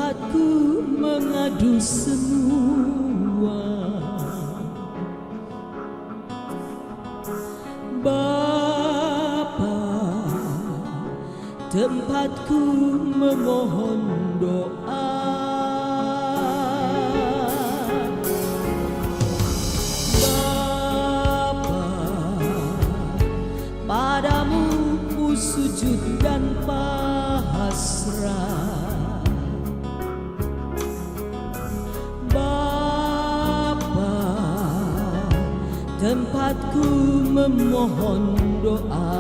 tempatku mengadu semua. Bapa, tempatku memohon doa. Bapa, padamu ku sujud dan pasrah. Bapa, tempatku memohon doa.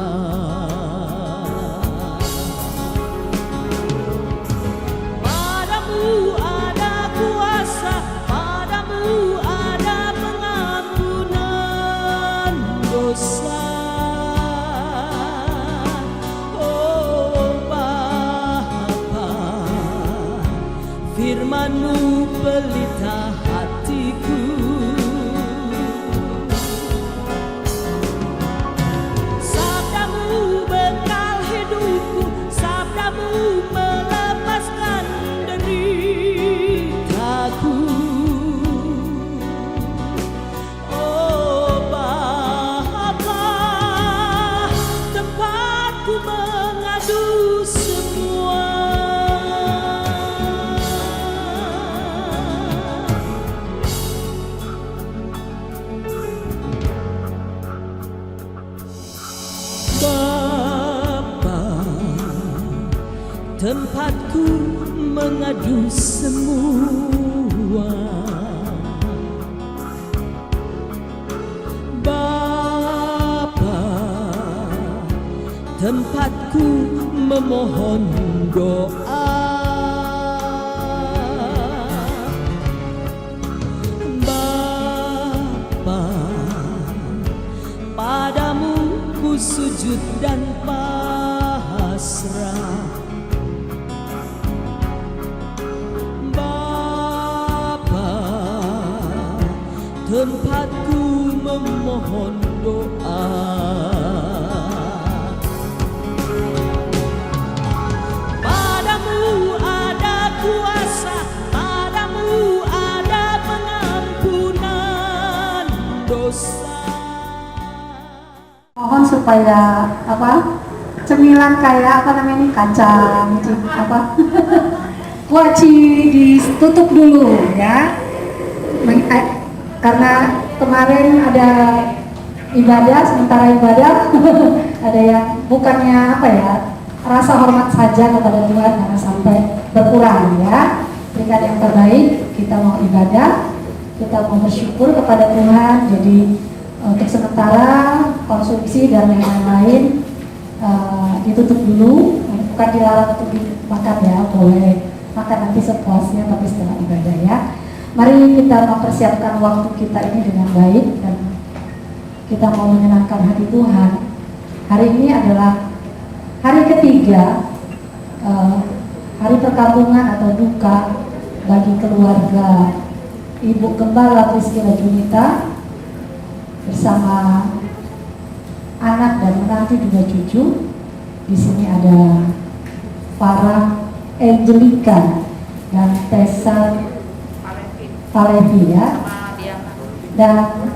Padamu ada kuasa, padamu ada pengampunan dosa. Oh Bapa, firman-Mu pelita hatiku. Sabdamu bekal hidupku, sabdamu melepaskan deritaku. Oh Bapa, tempatku mengadu semua. Bapa, tempatku mengadu semua. Bapa, tempatku memohon doa. Bapa, padamu ku sujud dan pasrah. Bapa, tempatku memohon doa. Padamu ada kuasa, padamu ada pengampunan dosa. Mohon supaya cemilan kayak namanya kacang kuaci ditutup dulu ya, karena kemarin ada ibadah, sementara ibadah ada yang bukannya rasa hormat saja kepada Tuhan, jangan sampai berkurang ya. Berikan yang terbaik, kita mau ibadah, kita mau bersyukur kepada Tuhan. Jadi untuk sementara konsumsi dan yang lain-lain ditutup dulu, bukan dilarang untuk dimakan ya, boleh makan nanti sepuasnya tapi setelah ibadah ya. Mari kita mempersiapkan waktu kita ini dengan baik dan kita mau menyenangkan hati Tuhan. Hari ini adalah hari ketiga hari perkampungan atau duka bagi keluarga Ibu Gembala Priscilla Junita bersama anak dan menantu juga cucu. Di sini ada Farah Angelica dan Tessa Palevi ya, dan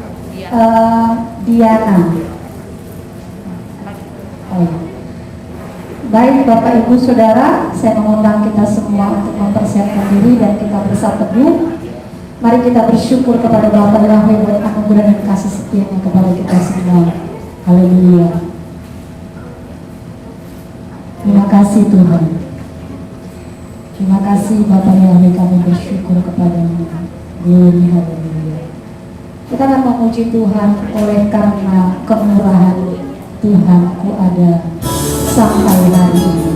Diana. Baik Bapak Ibu Saudara, saya mengundang kita semua untuk mempersiapkan diri dan kita bersatu teduh. Mari kita bersyukur kepada Bapa Yahweh buat anugerah dan kasih setianya kepada kita semua. Haleluya. Terima kasih Tuhan. Terima kasih Bapa Yahweh, kami bersyukur kepada-Mu. Glory, haleluya. Kita akan memuji Tuhan oleh karena kemurahan Tuhanku ada sampai hari ini.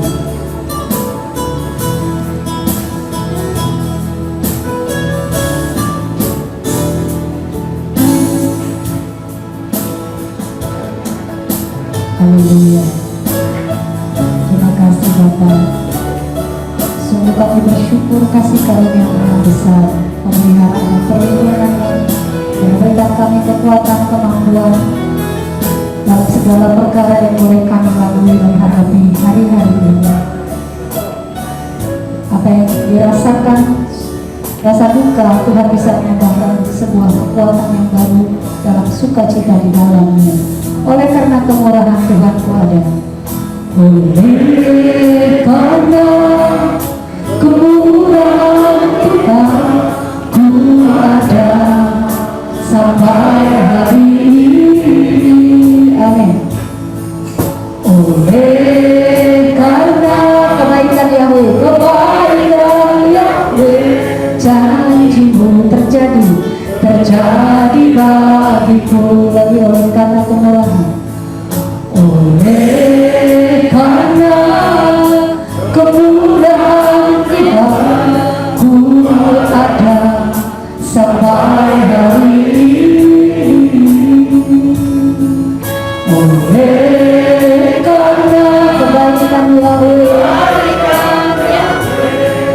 Haleluya. Terima kasih Bapa. Sungguh kami bersyukur kasih karunia yang besar, pemeliharaan perlindungan-Mu yang berikan kami kekuatan kemampuan dalam segala perkara yang boleh kami lalui dan hadapi hari-hari ini. apa yang dirasakan, rasa duka, Tuhan bisa menambahkan sebuah kekuatan yang baru dalam sukacita di dalamnya. Oleh karena kemurahan Tuhan ku ada. Oleh karena kemurahan Tuhan ku ada sampai hari ini. Amin. Oleh karena kebaikan Yahweh, kebaikan Yahweh, janjimu terjadi bagiku. Lagi oleh karena kemurahan, oleh karena kemurahan Tuhan ku ada sampai hari ini. Oleh karena kebaikan Yahweh,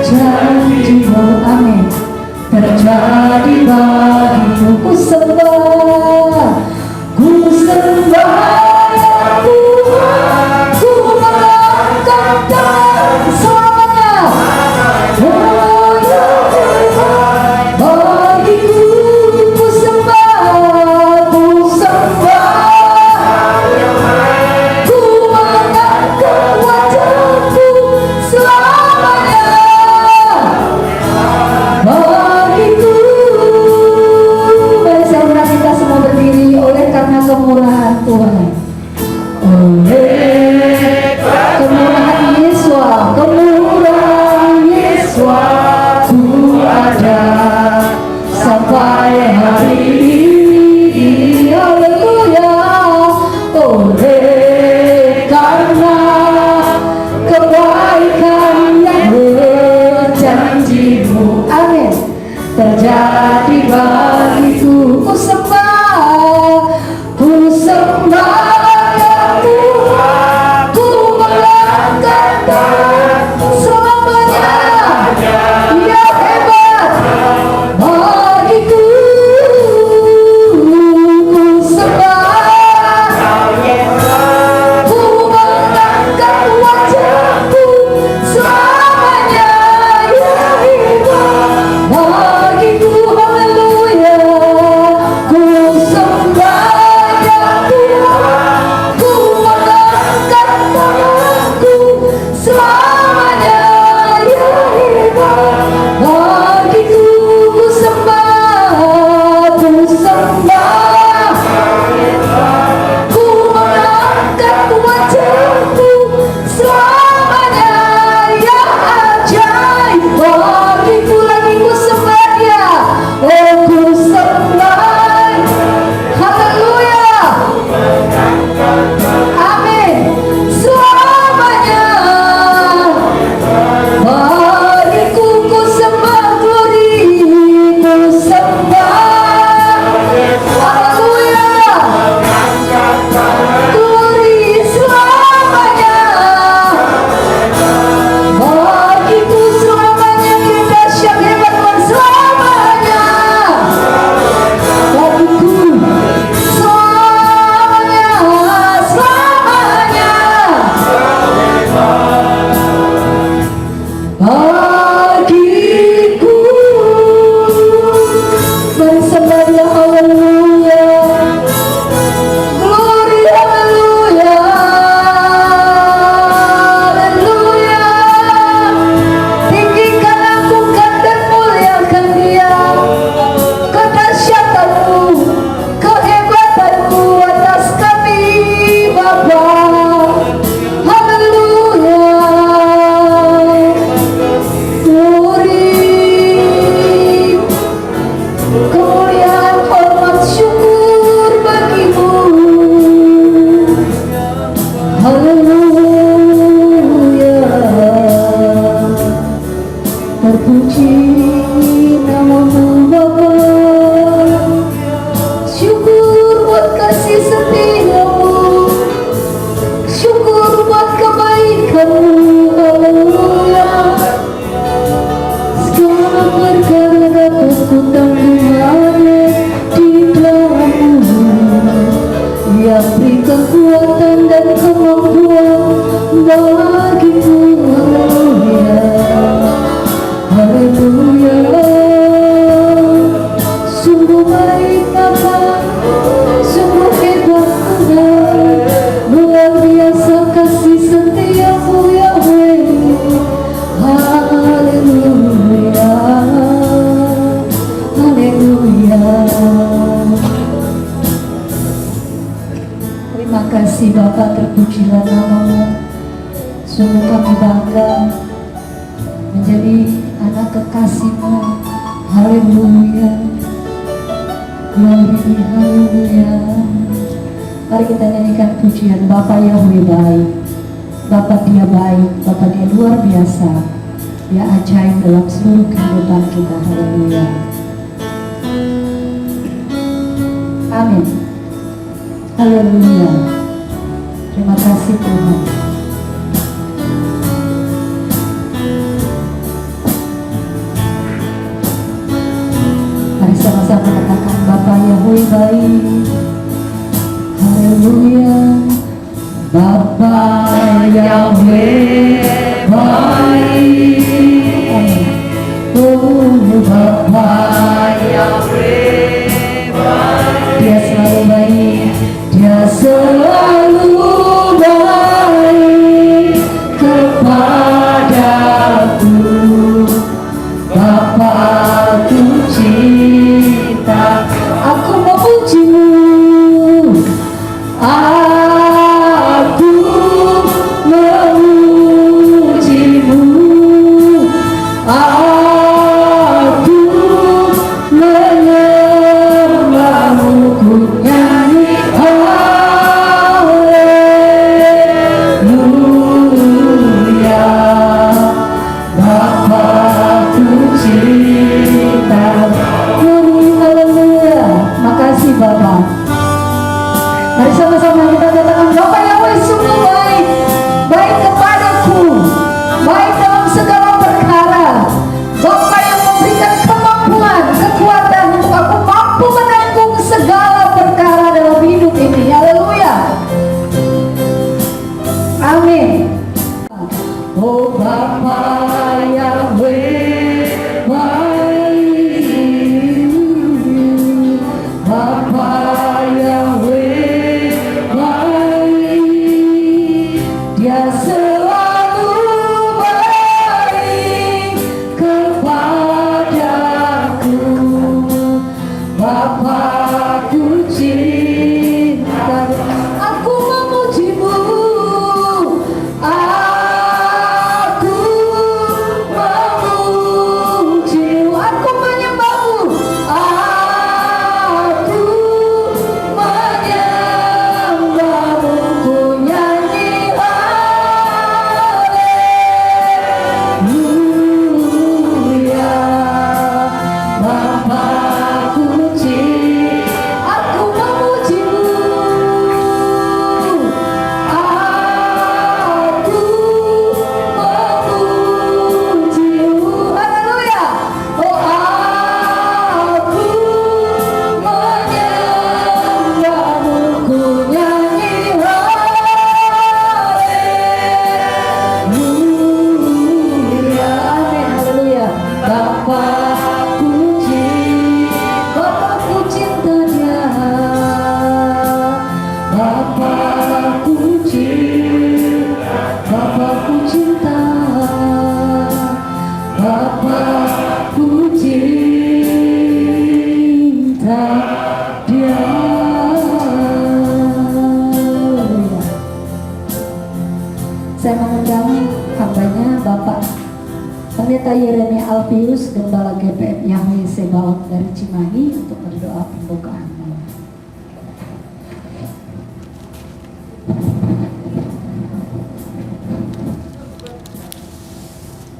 janjimu, amin, terjadi bagiku. Ku sembah ya Tuhan, ku mengangkat dan selamanya. Oh ya Tuhan, bagiku ku sembah, ku mengangkat wajahku selamanya. Bagiku, mari saudara kita semua berdiri. Oleh karena kemurahan Tuhan, oleh kemurahan Yesus ku ada sampai hari ini. Haleluya. Oleh karena kebaikan Yahweh, janjimu, amin, terjadi bagiku. Ku sembah ya Tuhan, ku mengangkat dan selamanya. Dia hebat bagiku. Ku sembah, ku mengangkat wajahku selamanya. Dia hebat bagiku. Haleluya. kasih Bapa, terpujilah nama-Mu. Sungguh kami bangga menjadi anak kekasih-Mu. Haleluya, glory, haleluya. Mari kita nyanyikan pujian. Bapa Yahweh baik, Bapa Dia baik, Bapa Dia luar biasa, Dia ajaib dalam seluruh kehidupan kita. Haleluya, amin, haleluya. Terima kasih Tuhan. Mari sama-sama katakan Bapa Yahweh baik. Haleluya, Bapa Yahweh baik. Oh Bapa Yahweh baik. Dia selalu baik, Dia selalu baik kepadaku. Bapa-Ku cinta, aku memuji-Mu. Aku memuji-Mu. Aku menyembah-Mu. Ku nyanyi haleluya. Bapa-Ku cinta. Haleluya. Makasih Bapa. Mari sama-sama kita katakan Bapa Yahweh sungguh baik, baik kepadaku, baik dalam segala perkara. Bapa yang memberikan kemampuan, kekuatan untuk aku mampu menanggung segala perkara dalam hidup ini. Haleluya, amin. Oh Bapa Yahweh baik, Bapa Yahweh baik, Dia selalu baik kepadaku. Bapa-Ku cinta, aku memuji-Mu. Aku memuji-Mu, aku menyembah-Mu. Aku menyembah-Mu. Ku nyanyi haleluya. Bapa-Ku cinta, aku memuji-Mu. Aku memuji-Mu. Haleluya. Oh aku menyembah-Mu. Ku nyanyi haleluya. Amin, haleluya. Bapa-Ku cinta Dia. Bapa-Ku cinta, Bapa-Ku cinta, Bapa-Ku cinta Dia. Saya mengundang hambanya Bapak Pendeta Yeremia Alfius, Gembala GPM Yahweh Sebaot dari Cimahi, untuk berdoa pembukaan.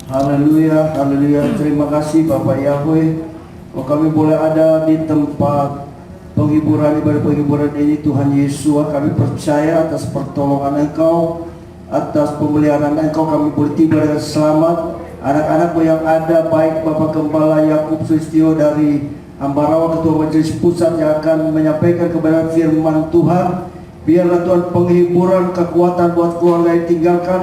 Haleluya, haleluya. Terima kasih Bapak Yahweh. Kami boleh ada di tempat penghiburan, ibadah penghiburan ini. Tuhan Yesus, kami percaya atas pertolongan Engkau, atas pemeliharaan Engkau, kami boleh tiba dengan selamat. Anak-anakmu yang ada, baik Bapak Gembala Yakub Sulistyo dari Ambarawa, Ketua Majelis Pusat, yang akan menyampaikan kebenaran firman Tuhan. Biarlah Tuhan penghiburan, kekuatan buat keluarga yang tinggalkan,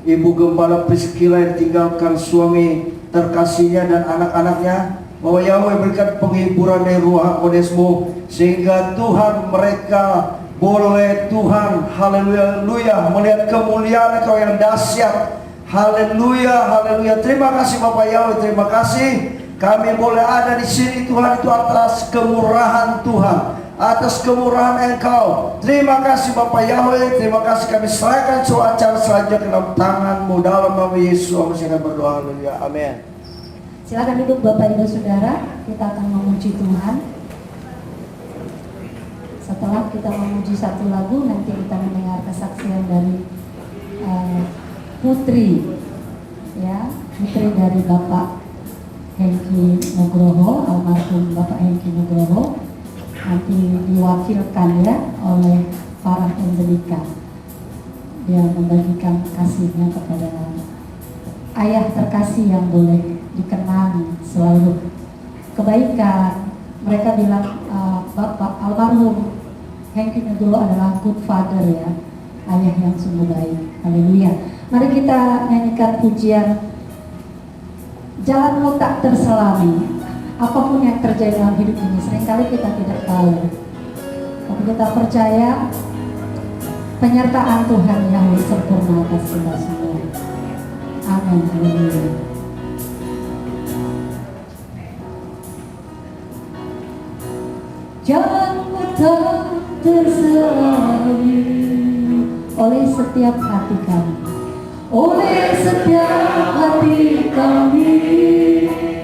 Ibu Gembala Priscilla yang tinggalkan suami terkasihnya dan anak-anaknya. Bahwa Yahweh berikan penghiburan dari Ruach Kodesmu, sehingga Tuhan mereka boleh Tuhan, haleluya, melihat kemuliaan Engkau yang dahsyat. Haleluya, haleluya. Terima kasih Bapak Yahweh, terima kasih. Kami boleh ada di sini Tuhan, itu atas kemurahan Tuhan, atas kemurahan Engkau. Terima kasih Bapak Yahweh, terima kasih kami serahkan seluruh acara selanjutnya ke dalam tangan-Mu dalam nama Yesus. Kami akan berdoa, haleluya, amin. Silakan duduk Bapak Ibu Saudara, kita akan memuji Tuhan. Setelah kita memuji satu lagu, nanti kita mendengar kesaksian dari putri, ya, putri dari Bapak Hengki Nugroho, almarhum Bapak Hengki Nugroho, nanti diwakilkan ya oleh para pendeta. Dia membagikan kasihnya kepada ayah terkasih yang boleh dikenang selalu kebaikan. Mereka bilang Bapak almarhum Hengki Nugroho adalah good father, ya, ayah yang sungguh baik. Haleluya. Mari kita nyanyikan pujian Jalanmu Tak Terselami. Apapun yang terjadi dalam hidup ini, seringkali kita tidak tahu, tapi kita percaya penyertaan Tuhan yang sempurna atas kita semua. Amin. Haleluya. Jalanmu tak terselami oleh setiap hati kami, oleh setiap hati kami.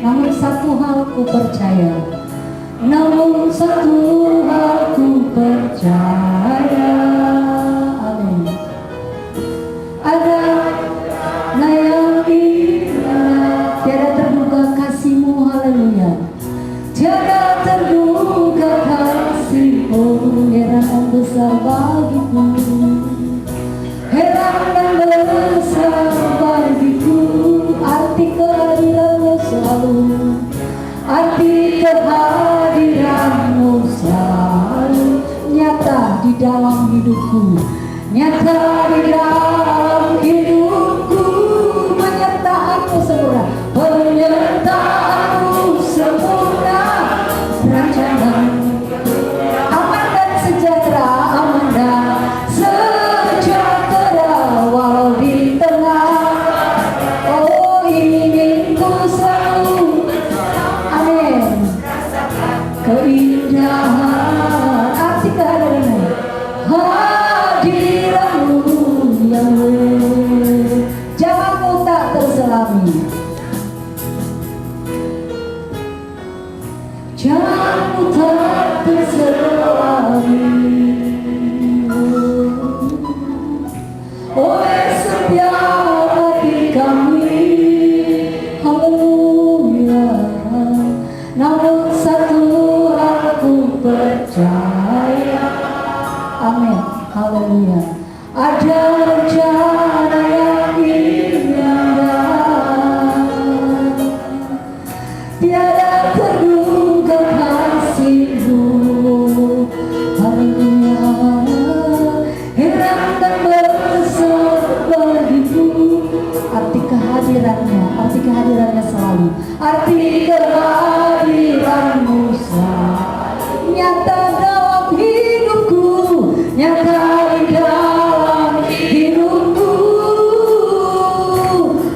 Namun satu hal ku percaya, namun satu hal ku percaya, amin. Ada yang indah, tiada terduga kasih-Mu, haleluya. Tiada terduga kasih-Mu, heran dan besar bagiku, heran dan besar bagiku. Arti kehadiran-Mu selalu, arti kehadiran-Mu selalu nyata di dalam hidupku, nyata di dalam hidupku. Penyertaan-Mu sempurna, penyertaan-Mu sempurna. Rancangan aman dan sejahtera, aman dan sejahtera walau di tengah. Oh, ingin ku selalu, amin, keindahan. Arti kehadiran-Mu, hadiran-Mu yang Jalanmu tak terselami. Jalanmu tak terselami oleh setiap hati kami, haleluya. Namun satu aku percaya, amin, haleluya. Ada rencana yang indah, tiada terduga kasih-Mu, haleluya. Heran dan besar bagiku. Arti kehadiran-Nya, arti kehadiran-Nya selalu, arti kehadiran-Mu selalu nyata dalam hidupku, nyata di dalam hidupku.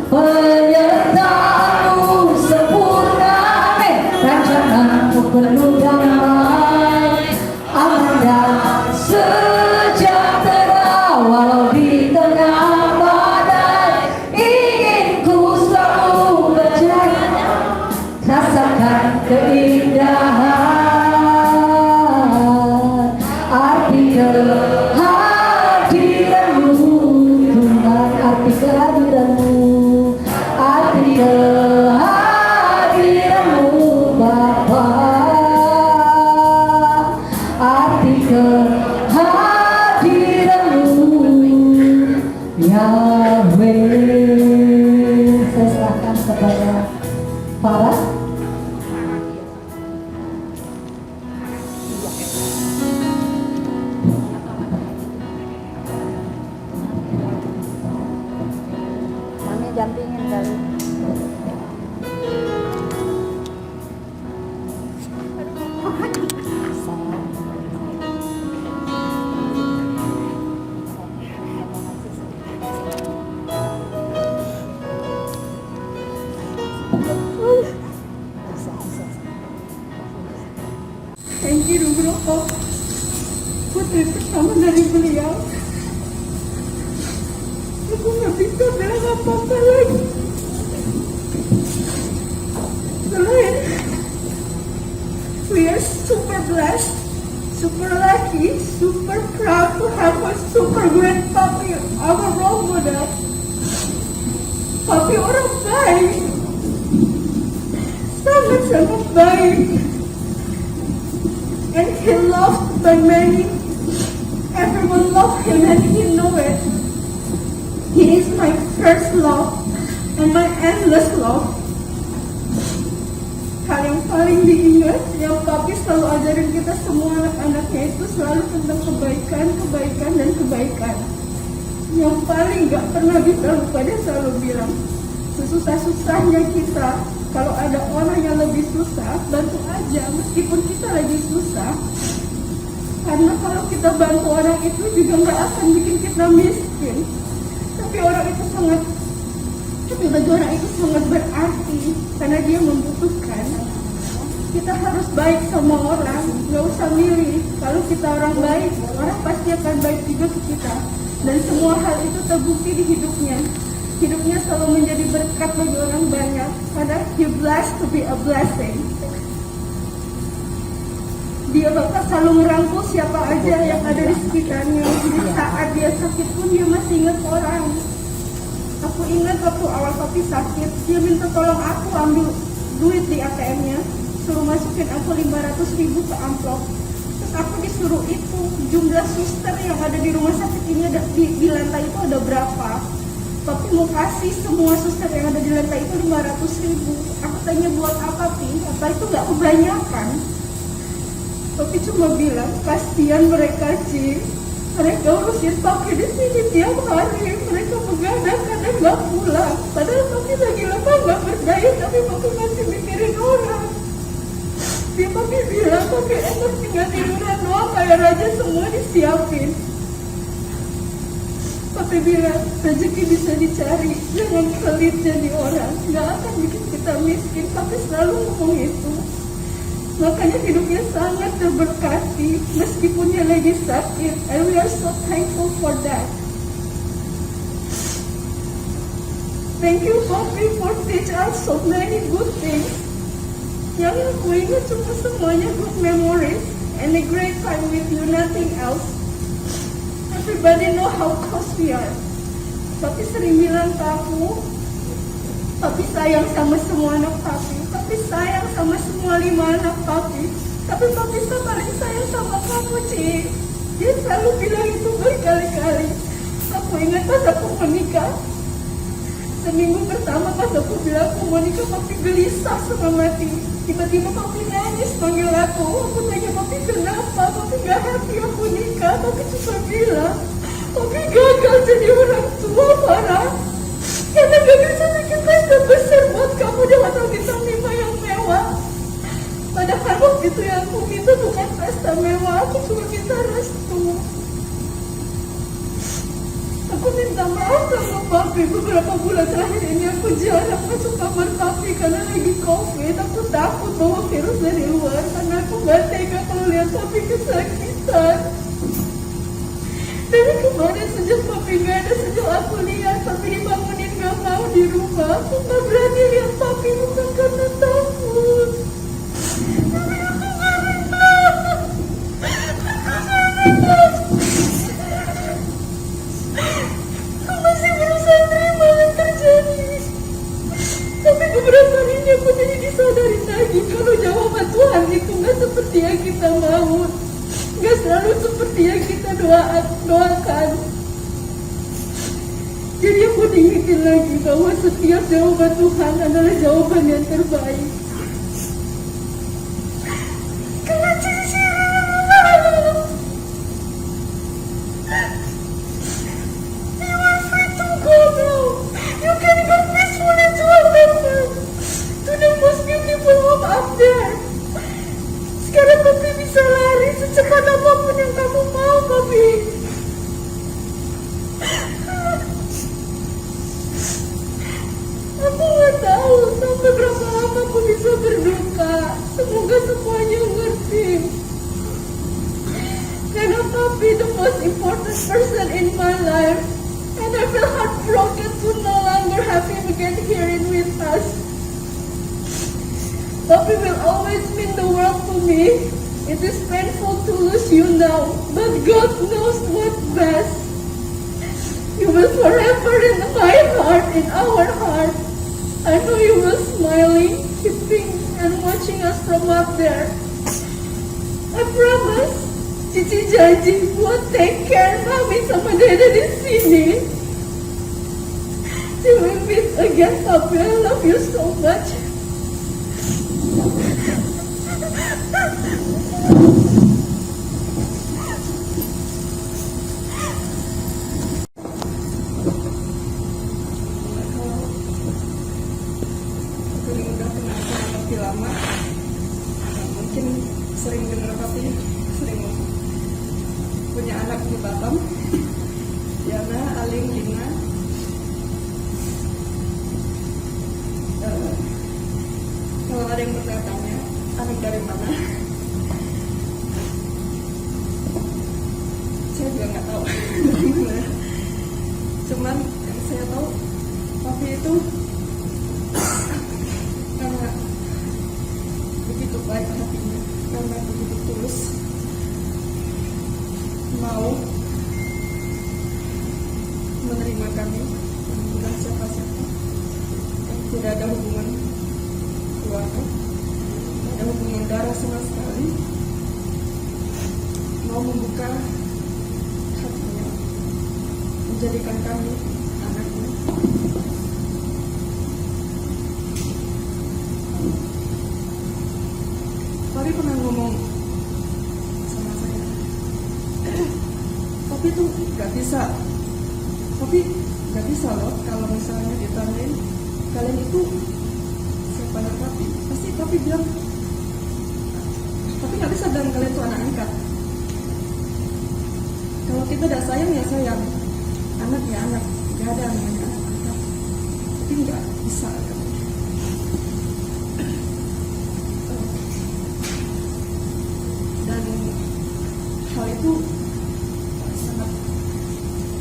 Penyertaan-Mu sempurna, amin. Rancangan-Mu penuh damai, aman dan sejahtera walau di tengah badai. Ingin ku selalu percaya, rasakan keindahan, arti kehadiran-Mu Tuhan, arti kehadiran-Mu, arti kehadiran-Mu Bapa, arti kehadiran-Mu Yahweh. Saya serahkan kepada Farah. Mami dampingin kali. Hengki Nugroho putri pertama dari beliau. Aku nggak bisa bilang apa-apa lagi selain we are super blessed, super lucky, super proud to have a super great puppy, our role model. Papi orang baik, sangat-sangat baik, and he loved by many. Everyone loved him and he knew it. He is my first love and my endless love. Hal yang paling diingat yang papi selalu ajarin kita semua anak-anaknya itu selalu tentang kebaikan, kebaikan, dan kebaikan. Yang paling gak pernah bisa lupa, dia selalu bilang, sesusah-susahnya kita, kalau ada orang yang lebih susah, bantu aja meskipun kita lagi susah. Karena kalau kita bantu orang itu juga gak akan bikin kita miskin. Tapi bagi orang itu sangat berarti karena dia membutuhkan. Kita harus baik sama orang, gak usah milih. Kalau kita orang baik, orang pasti akan baik juga ke kita. Dan semua hal itu terbukti di hidupnya. Hidupnya selalu menjadi berkat bagi orang banyak karena he blessed to be a blessing. Dia bakal selalu merangkul siapa aja yang ada di sekitarnya. Jadi saat dia sakit pun dia masih ingat orang. Aku ingat waktu awal papi sakit, dia minta tolong aku ambil duit di ATM-nya, suruh masukin aku 500.000 ke amplop. Terus aku disuruh itu jumlah suster yang ada di rumah sakit ini ada di lantai itu ada berapa. Papi mau kasih semua suster yang ada di lantai itu 500.000. Aku tanya buat apa, Pi? Apa itu gak kebanyakan? Papi cuma bilang, kasihan mereka, Ci. Mereka urusin papi di sini tiap hari. Mereka begadang kadang gak pulang. Padahal papi lagi lama gak berdaya, tapi papi masih mikirin orang. Dia papi bilang, papi enak tinggal tiduran doang kayak raja, semua disiapin. Papi bilang, rezeki bisa dicari, jangan pelit jadi orang. Gak akan bikin kita miskin. Papi selalu ngomong itu. Makanya hidupnya sangat terberkati meskipun dia lagi sakit, and we are so thankful for that. Thank you, Papi, for teach us so many good things. Yang aku ingat cuma semuanya good memories and a great time with you, nothing else. Everybody know how close we are. Papi sering bilang ke aku, Papi sayang sama semua anak Papi. Papi sayang sama semua 5 anak Papi. Tapi Papi paling sayang sama kamu, Ci. Dia selalu bilang itu berkali-kali. Aku ingat pas aku menikah, seminggu pertama pas aku bilang aku mau nikah, Papi gelisah sama mati. Tiba-tiba Papi nangis panggil aku. Aku tanya Papi kenapa? Papi gak happy aku nikah. Papi cuma bilang, Papi gagal jadi orang tua, parah. Karena gak bisa bikin pesta besar buat kamu di hotel bintang 5 yang mewah. Padahal waktu itu yang aku minta bukan pesta mewah, aku cuma minta restu. Aku minta maaf sama Papi. Beberapa bulan terakhir ini aku jarang masuk kamar Papi karena lagi COVID. Aku takut bawa virus dari luar karena aku gak tega kalau lihat Papi kesakitan. Dari kemarin sejak Papi gak ada, sejak aku lihat Papi dibangunin gak mau di rumah, aku gak berani lihat Papi, bukan karena takut. Tapi aku gak rela. Aku masih berusaha terima yang terjadi. Tapi beberapa hari ini aku jadi disadarin lagi kalau jawaban Tuhan itu gak seperti yang kita mau. Gak selalu seperti yang kita doakan. Jadi aku diingetin lagi bahwa setiap jawaban Tuhan adalah jawaban yang terbaik. Karena Cici, you are free to go now. You can go peacefully to Alabama, to the most beautiful home up there. Sekarang Papi bisa lari secepat apapun yang kamu mau, Papi. Aku gak tahu sampai berapa lama aku bisa berduka. Semoga semuanya ngerti. Karena Papi person in my life, and I feel heartbroken to no longer have him again here in with us. Papi will always mean the world to me. It is painful to lose you now, but God knows what's best. You will forever in my heart, in our heart. I know you will smiling, keeping and watching us from up there. I promise, Cici janji buat take care Mami sama Dede di sini. Till we meet again, Papi, I love you so much. Lama mungkin sering dengar Papi sering punya anak di Batam, Diana, Aling, Lina. Kalau ada yang bertanya anak dari mana, saya juga nggak tahu. Cuman yang saya tahu Papi itu karena begitu baik hatinya, karena begitu tulus mau menerima kami, bukan siapa-siapa yang tidak ada hubungan keluarga, tidak ada hubungan darah sama sekali, mau membuka hatinya, menjadikan kami anaknya. Papi pernah ngomong sama saya, Papi tuh gak bisa, Papi gak bisa loh kalau misalnya ditanyain kalian itu siapa anak Papi, pasti Papi bilang, Papi gak bisa bilang kalian itu anak angkat. Kalau kita udah sayang ya sayang, anak ya anak, gak ada namanya anak angkat. Tapi gak bisa kan. Dan hal itu sangat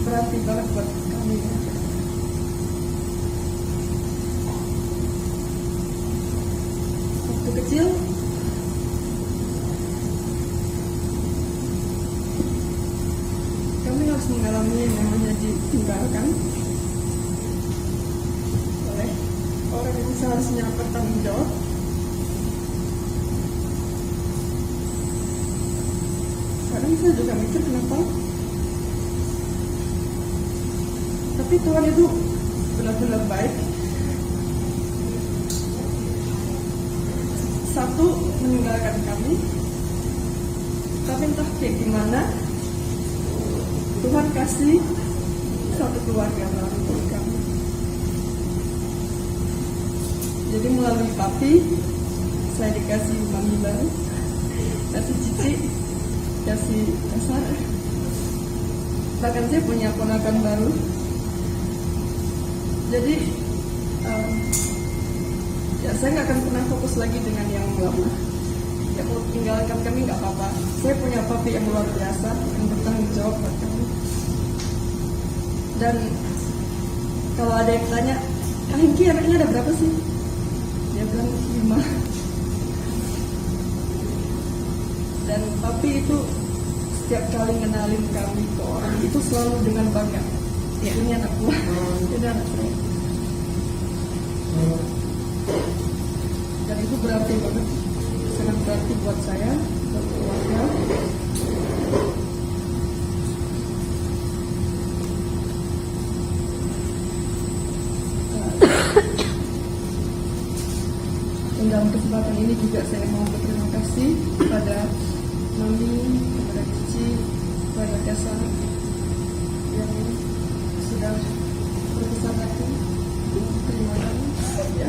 berarti banget buat kami. Waktu kecil kami harus mengalami yang namanya ditinggalkan oleh orang yang seharusnya bertanggung jawab. Kadang saya juga mikir kenapa, tapi Tuhan itu benar-benar baik. Satu, meninggalkan kami, tapi entah kayak gimana Tuhan kasih satu keluarga baru buat kami. Jadi melalui Papi saya dikasih mami baru, kasih Cici, kasih Kasar, bahkan saya punya ponakan baru. Jadi ya saya nggak akan pernah fokus lagi dengan yang lama. Ya mau tinggalkan kami nggak apa-apa. Saya punya Papi yang luar biasa, yang bertanggung jawab buat kami. Dan kalau ada yang tanya, Kak Hengki anaknya ada berapa sih? Dia bilang 5. Dan Papi itu setiap kali ngenalin kami ke orang itu selalu dengan bangga. Ya, ini anak gua, ini anak saya. Dan itu berarti banget, sangat berarti buat saya, buat keluarga. Dan dalam kesempatan ini juga saya mau berterima kasih kepada Mami, kepada Cici, kepada Kasar yang sudah berbesar hati. Terima kasih. Ya.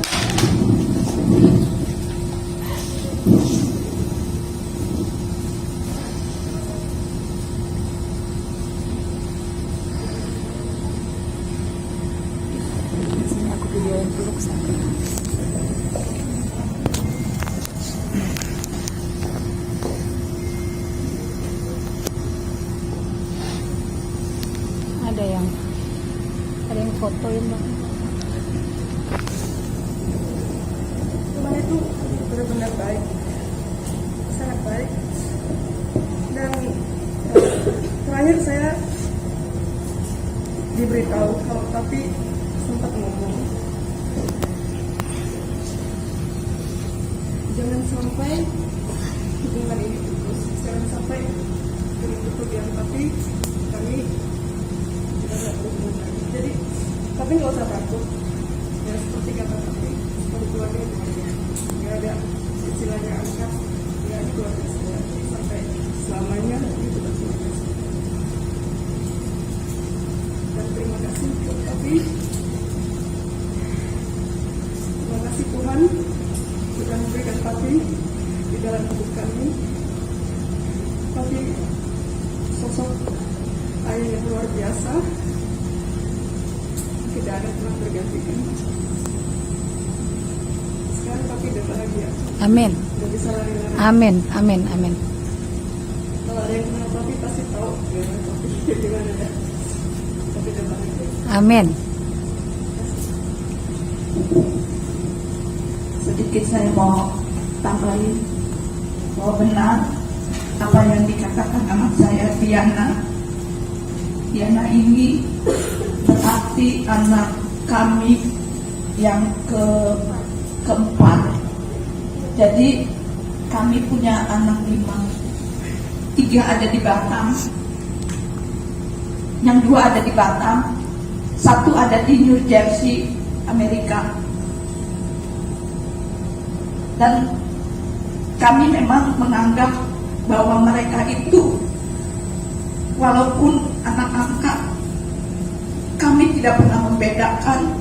Sini aku videoin dulu kesana. fotoin bang. Tuhan itu benar-benar baik, sangat baik. Dan terakhir saya diberitahu kalau tapi sempat ngomong, jangan sampai hubungan ini putus, jangan sampai kemudian tapi kami tidak ada hubungan. Jadi tapi nggak usah takut, ya seperti kata tapi seperti keluarga itu aja, nggak ada istilahnya angkat, ya keluarga saya sampai selamanya itu keluarga saya. Dan terima kasih tapi terima kasih Tuhan sudah memberikan Papi di dalam hidup kami. Papi sosok ayah yang luar biasa, tidak ada pernah tergantikan. Sekarang Papi udah bahagia, Amin. udah bisa lari-lari. Amin. Amin. Amin. Kalau ada yang kenal Papi pasti tahu gimana Papi, gimana ya. Papi udah bahagia. Amin. Sedikit saya mau tambahin bahwa benar apa yang dikatakan anak saya Diana. Diana ini berarti anak kami yang keempat. Jadi kami punya anak 5. 3 ada di Batam, yang 2 ada di Batam, 1 ada di New Jersey, Amerika. Dan kami memang menganggap bahwa mereka itu walaupun anak angkat, kami tidak pernah membedakan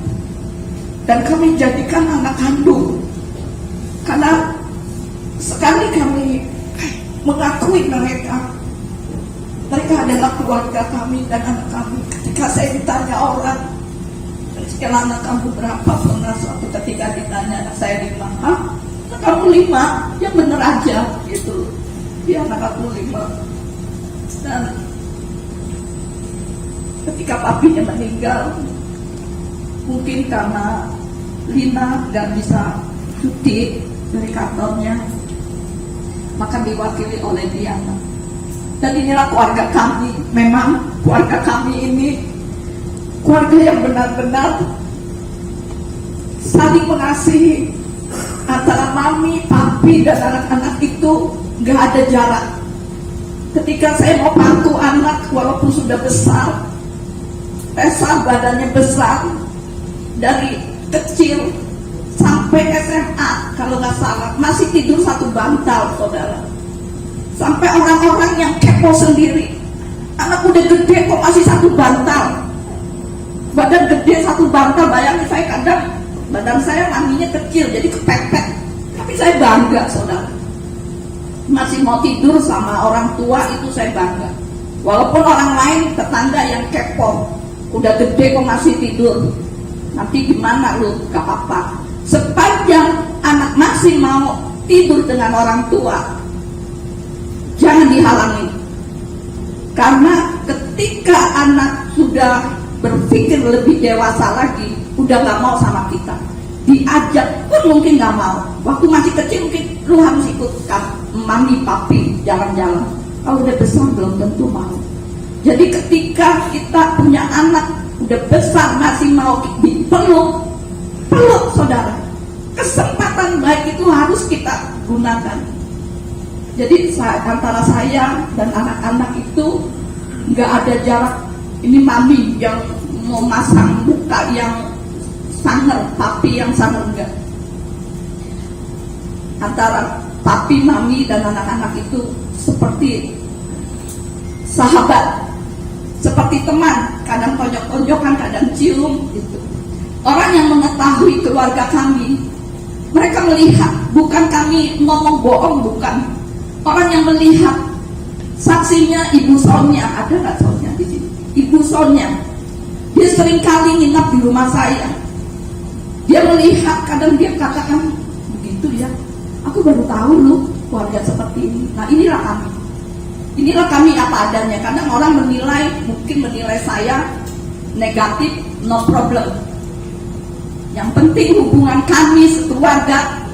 dan kami jadikan anak kandung. Karena sekali kami mengakui mereka adalah keluarga kami dan anak kami. Ketika saya ditanya orang, sekarang anak kamu berapa? Pernah suatu ketika ditanya anak saya 5. Hah? Anak kamu 5? Yang bener aja gitu. Ya anak aku 5. Dan ketika papinya meninggal, mungkin karena Lina gak bisa cuti dari kantornya, maka diwakili oleh Diana. Dan inilah keluarga kami. Memang keluarga kami ini keluarga yang benar-benar saling mengasihi. Antara mami, papi, dan anak-anak itu gak ada jarak. Ketika saya mau bantu anak walaupun sudah besar, Tessa badannya besar, dari kecil sampai SMA kalau nggak salah masih tidur satu bantal, saudara. Sampai orang-orang yang kepo sendiri, anak udah gede kok masih satu bantal, badan gede satu bantal. Bayangin saya kadang badan saya maminya kecil jadi kepepet, tapi saya bangga, saudara. Masih mau tidur sama orang tua itu saya bangga. Walaupun orang lain tetangga yang kepo, udah gede kok masih tidur, nanti gimana lu? Gak apa-apa. Sepanjang anak masih mau tidur dengan orang tua, jangan dihalangi. Karena ketika anak sudah berpikir lebih dewasa lagi, udah gak mau sama kita, diajak pun mungkin gak mau. Waktu masih kecil mungkin lu harus ikut mami papi jalan-jalan. Kalau udah besar belum tentu mau. Jadi ketika kita punya anak udah besar masih mau dipeluk, peluk, saudara. Kesempatan baik itu harus kita gunakan. Jadi antara saya dan anak-anak itu nggak ada jarak. Ini mami yang mau masang muka yang sangar, papi yang sangar, enggak. Antara papi, mami, dan anak-anak itu seperti sahabat, seperti teman, kadang tonjok-tonjokan, kadang cium gitu. Orang yang mengetahui keluarga kami, mereka melihat, bukan kami ngomong bohong, bukan. Orang yang melihat, saksinya Ibu Sonia, ada nggak Sonia di sini? Ibu Sonia, dia sering kali nginap di rumah saya. Dia melihat, kadang dia katakan begitu ya. Aku baru tahu loh keluarga seperti ini. Nah inilah kami. Inilah kami apa adanya. Kadang orang mungkin menilai saya negatif, no problem. Yang penting hubungan kami sekeluarga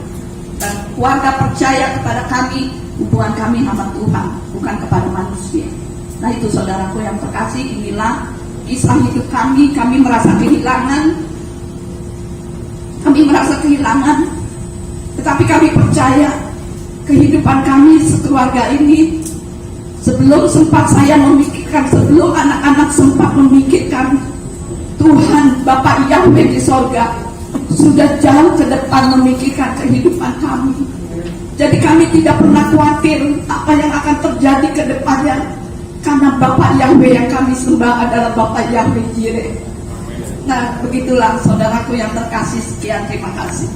dan keluarga percaya kepada kami, hubungan kami sama Tuhan, bukan kepada manusia. Nah itu saudaraku yang terkasih, inilah kisah hidup kami. Kami merasa kehilangan, tetapi kami percaya kehidupan kami sekeluarga ini, sebelum anak-anak sempat memikirkan Tuhan Bapa Yahweh di sorga, sudah jauh ke depan memikirkan kehidupan kami. Jadi kami tidak pernah khawatir apa yang akan terjadi ke depannya, karena Bapa Yahweh yang kami sembah adalah Bapa Yahweh Jireh. Nah begitulah saudaraku yang terkasih, sekian, terima kasih.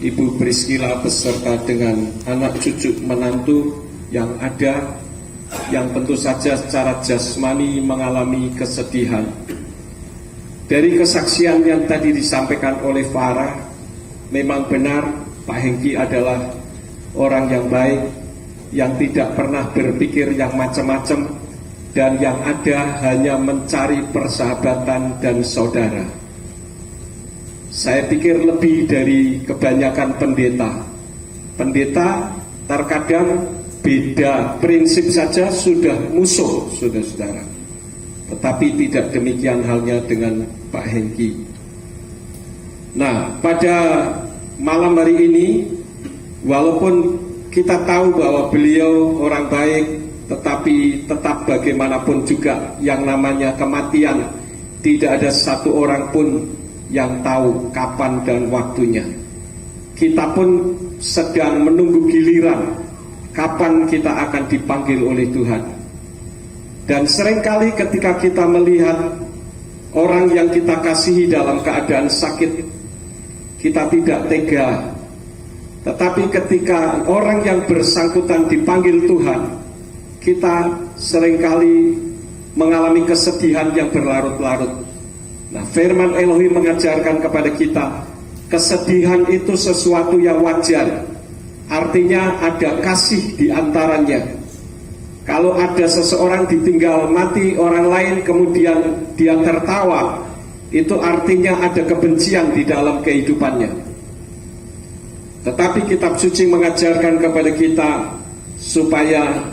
Ibu Priscilla beserta dengan anak cucu menantu yang ada, yang tentu saja secara jasmani mengalami kesedihan. Dari kesaksian yang tadi disampaikan oleh Farah, memang benar Pak Hengki adalah orang yang baik, yang tidak pernah berpikir yang macam-macam, dan yang ada hanya mencari persahabatan dan saudara. Saya pikir lebih dari kebanyakan pendeta. Pendeta terkadang beda prinsip saja sudah musuh, saudara-saudara. Tetapi tidak demikian halnya dengan Pak Hengki. Nah, pada malam hari ini, walaupun kita tahu bahwa beliau orang baik, tetapi tetap bagaimanapun juga yang namanya kematian, tidak ada satu orang pun yang tahu kapan dan waktunya. Kita pun sedang menunggu giliran kapan kita akan dipanggil oleh Tuhan. Dan seringkali ketika kita melihat orang yang kita kasihi dalam keadaan sakit, kita tidak tega. Tetapi ketika orang yang bersangkutan dipanggil Tuhan, kita seringkali mengalami kesedihan yang berlarut-larut. Nah, firman Elohim mengajarkan kepada kita, kesedihan itu sesuatu yang wajar. Artinya ada kasih di antaranya. Kalau ada seseorang ditinggal mati orang lain kemudian dia tertawa, itu artinya ada kebencian di dalam kehidupannya. Tetapi kitab suci mengajarkan kepada kita supaya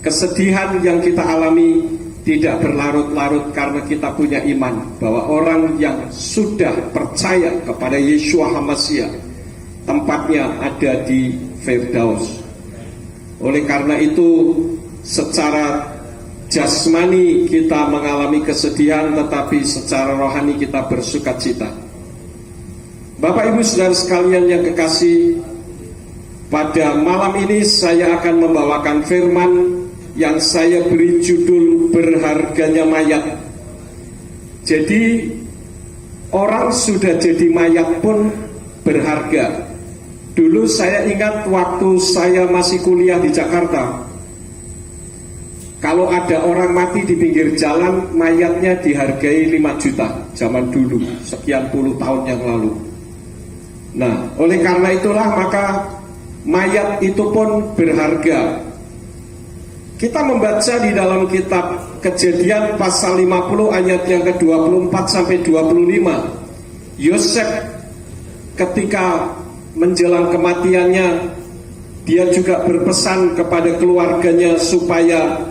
kesedihan yang kita alami tidak berlarut-larut, karena kita punya iman bahwa orang yang sudah percaya kepada Yeshua HaMashiach tempatnya ada di Firdaus. Oleh karena itu, secara jasmani kita mengalami kesedihan, tetapi secara rohani kita bersukacita. Bapak Ibu Saudara sekalian yang kekasih, pada malam ini saya akan membawakan firman yang saya beri judul berharganya mayat. Jadi orang sudah jadi mayat pun berharga. Dulu saya ingat waktu saya masih kuliah di Jakarta, kalau ada orang mati di pinggir jalan, mayatnya dihargai 5 juta zaman dulu, sekian puluh tahun yang lalu. Nah, oleh karena itulah maka mayat itu pun berharga. Kita membaca di dalam kitab Kejadian pasal 50 ayat yang ke-24 sampai 25. Yosef ketika menjelang kematiannya, dia juga berpesan kepada keluarganya supaya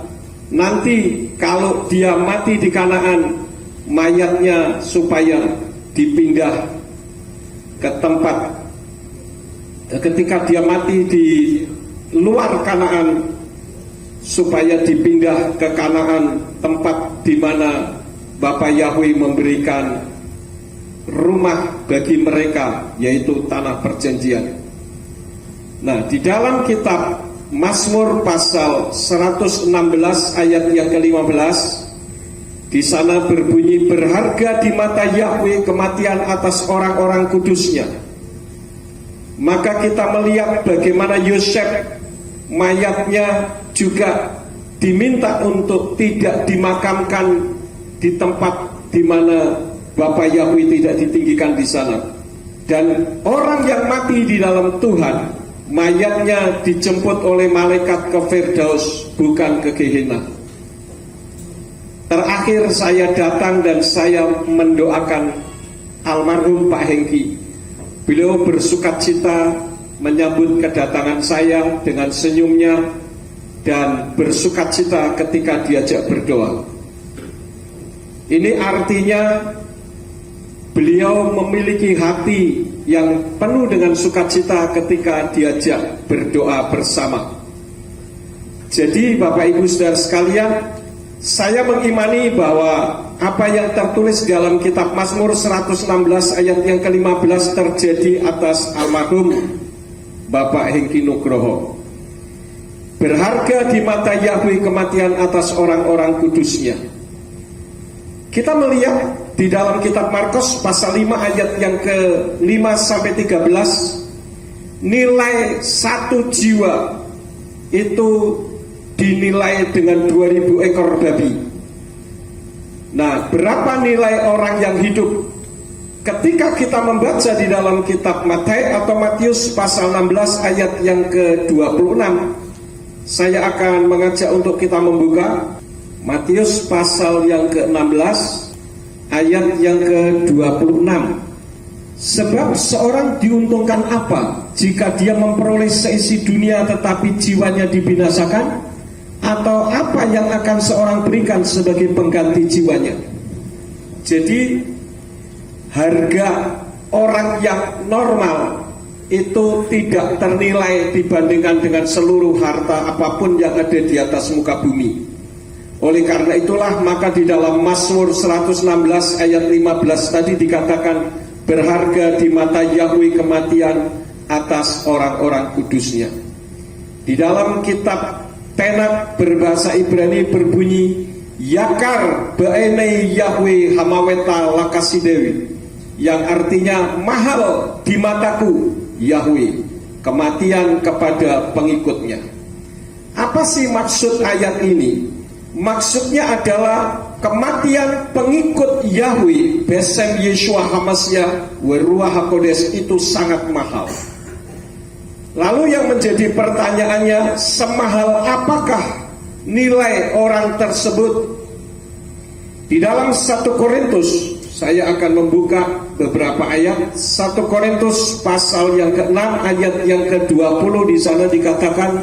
nanti kalau dia mati di Kanaan, mayatnya supaya dipindah ke tempat, ketika dia mati di luar Kanaan, supaya dipindah ke Kanaan, tempat di mana Bapa Yahweh memberikan rumah bagi mereka, yaitu tanah perjanjian. Nah, di dalam kitab Mazmur pasal 116 ayat yang ke-15, di sana berbunyi, berharga di mata Yahweh kematian atas orang-orang kudusnya. Maka kita melihat bagaimana Yosef, mayatnya juga diminta untuk tidak dimakamkan di tempat di mana Bapa Yahweh tidak ditinggikan di sana. Dan orang yang mati di dalam Tuhan, mayatnya dijemput oleh malaikat ke Firdaus, bukan ke Gehenna. terakhir saya datang dan saya mendoakan almarhum Pak Hengki. Beliau bersukacita menyambut kedatangan saya dengan senyumnya dan bersukacita ketika diajak berdoa. Ini artinya beliau memiliki hati yang penuh dengan sukacita ketika diajak berdoa bersama. Jadi Bapak Ibu Saudara sekalian, saya mengimani bahwa apa yang tertulis dalam kitab Mazmur 116 ayat yang ke-15 terjadi atas almarhum Bapak Hengki Nugroho. Berharga di mata Yahweh kematian atas orang-orang kudusnya. Kita melihat di dalam kitab Markus pasal 5 ayat yang ke-5 sampai 13, nilai satu jiwa itu dinilai dengan 2000 ekor babi. Nah, berapa nilai orang yang hidup? Ketika kita membaca di dalam kitab Matius pasal 16 ayat yang ke-26, saya akan mengajak untuk kita membuka Matius pasal yang ke-16 ayat yang ke-26. Sebab seorang diuntungkan apa jika dia memperoleh seisi dunia tetapi jiwanya dibinasakan? Atau apa yang akan seorang berikan sebagai pengganti jiwanya? Jadi harga orang yang normal itu tidak ternilai dibandingkan dengan seluruh harta apapun yang ada di atas muka bumi. Oleh karena itulah maka di dalam Mazmur 116 ayat 15 tadi dikatakan berharga di mata Yahweh kematian atas orang-orang kudusnya. Di dalam kitab Tenak berbahasa Ibrani berbunyi Yakar Ba'enei Yahweh Hamaweta Lakasidewi, yang artinya mahal di mataku Yahweh, kematian kepada pengikutnya. Apa sih maksud ayat ini? Maksudnya adalah kematian pengikut Yahweh Besem Yeshua Hamasya Weruah HaKodes itu sangat mahal. Lalu yang menjadi pertanyaannya, semahal apakah nilai orang tersebut? Di dalam 1 Korintus, saya akan membuka beberapa ayat. 1 Korintus pasal yang ke-6 ayat yang ke-20, di sana dikatakan,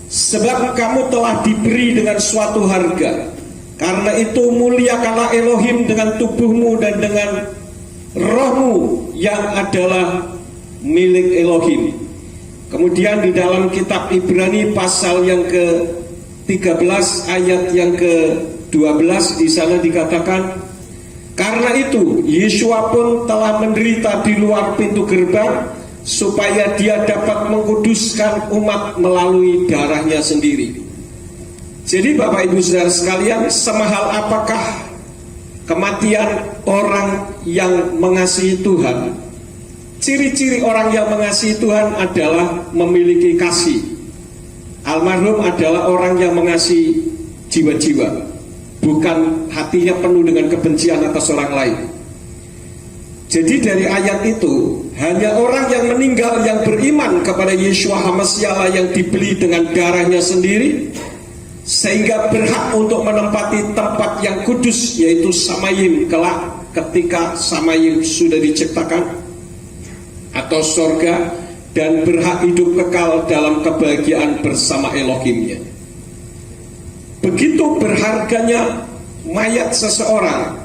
sebab kamu telah diberi dengan suatu harga, karena itu muliakanlah Elohim dengan tubuhmu dan dengan rohmu yang adalah milik Elohim. Kemudian di dalam kitab Ibrani pasal yang ke-13 ayat yang ke-12, di sana dikatakan, karena itu Yeshua pun telah menderita di luar pintu gerbang supaya dia dapat mengkuduskan umat melalui darahnya sendiri. Jadi Bapak Ibu Saudara sekalian, semahal apakah kematian orang yang mengasihi Tuhan? Ciri-ciri orang yang mengasihi Tuhan adalah memiliki kasih. Almarhum adalah orang yang mengasihi jiwa-jiwa, bukan hatinya penuh dengan kebencian atas orang lain. Jadi dari ayat itu, hanya orang yang meninggal yang beriman kepada Yeshua HaMashiach yang dibeli dengan darahnya sendiri, sehingga berhak untuk menempati tempat yang kudus, yaitu Samayim kelak ketika Samayim sudah diciptakan, atau sorga, dan berhak hidup kekal dalam kebahagiaan bersama Elohimnya. Begitu berharganya mayat seseorang.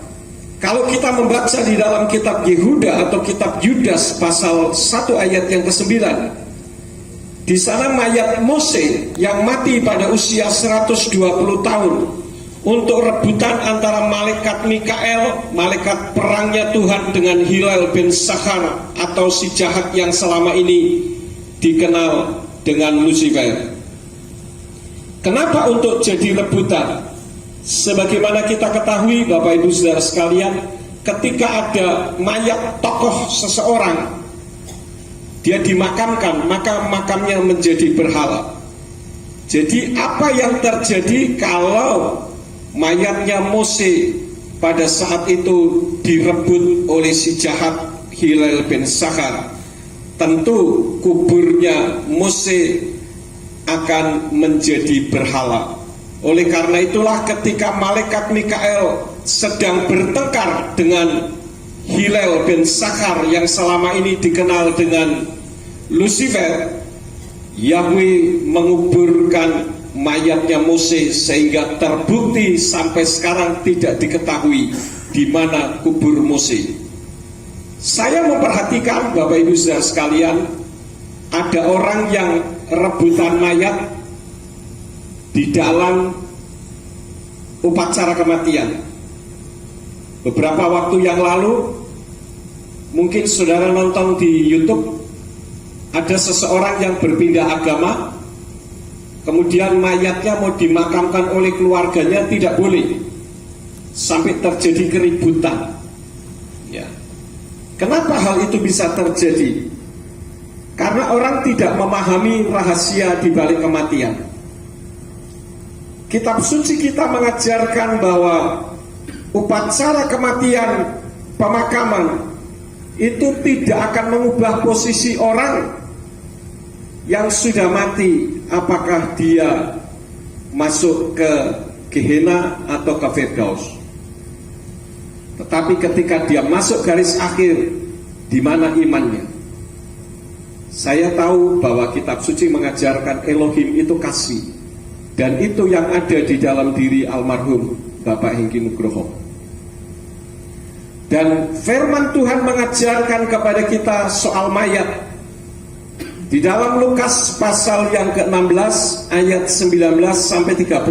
Kalau kita membaca di dalam kitab Yehuda atau kitab Yudas pasal 1 ayat yang ke-9, di sana mayat Mose yang mati pada usia 120 tahun untuk rebutan antara malaikat Mikael, malaikat perangnya Tuhan, dengan Hilal bin Sakhar atau si jahat yang selama ini dikenal dengan Lucifer. Kenapa untuk jadi rebutan? Sebagaimana kita ketahui Bapak Ibu Saudara sekalian, ketika ada mayat tokoh seseorang, dia dimakamkan, maka makamnya menjadi berhala. Jadi apa yang terjadi kalau mayatnya Mose pada saat itu direbut oleh si jahat Hilal bin Sakhar? Tentu kuburnya Mose akan menjadi berhala. Oleh karena itulah ketika malaikat Mikael sedang bertengkar dengan Hillel dan Sakhar yang selama ini dikenal dengan Lucifer, Yahweh menguburkan mayatnya Mose sehingga terbukti sampai sekarang tidak diketahui di mana kubur Mose. Saya memperhatikan Bapak Ibu Saudara sekalian, ada orang yang rebutan mayat di dalam upacara kematian. Beberapa waktu yang lalu, mungkin saudara nonton di YouTube, ada seseorang yang berpindah agama, kemudian mayatnya mau dimakamkan oleh keluarganya, tidak boleh, sampai terjadi keributan. Ya. Kenapa hal itu bisa terjadi? Karena orang tidak memahami rahasia di balik kematian. Kitab suci kita mengajarkan bahwa upacara kematian, pemakaman itu tidak akan mengubah posisi orang yang sudah mati, apakah dia masuk ke Gehenna atau ke Firdaus. Tetapi ketika dia masuk garis akhir, di mana imannya? Saya tahu bahwa kitab suci mengajarkan Elohim itu kasih, dan itu yang ada di dalam diri almarhum Bapak Hengki Nugroho. Dan firman Tuhan mengajarkan kepada kita soal mayat. Di dalam Lukas pasal yang ke-16 ayat 19 sampai 31,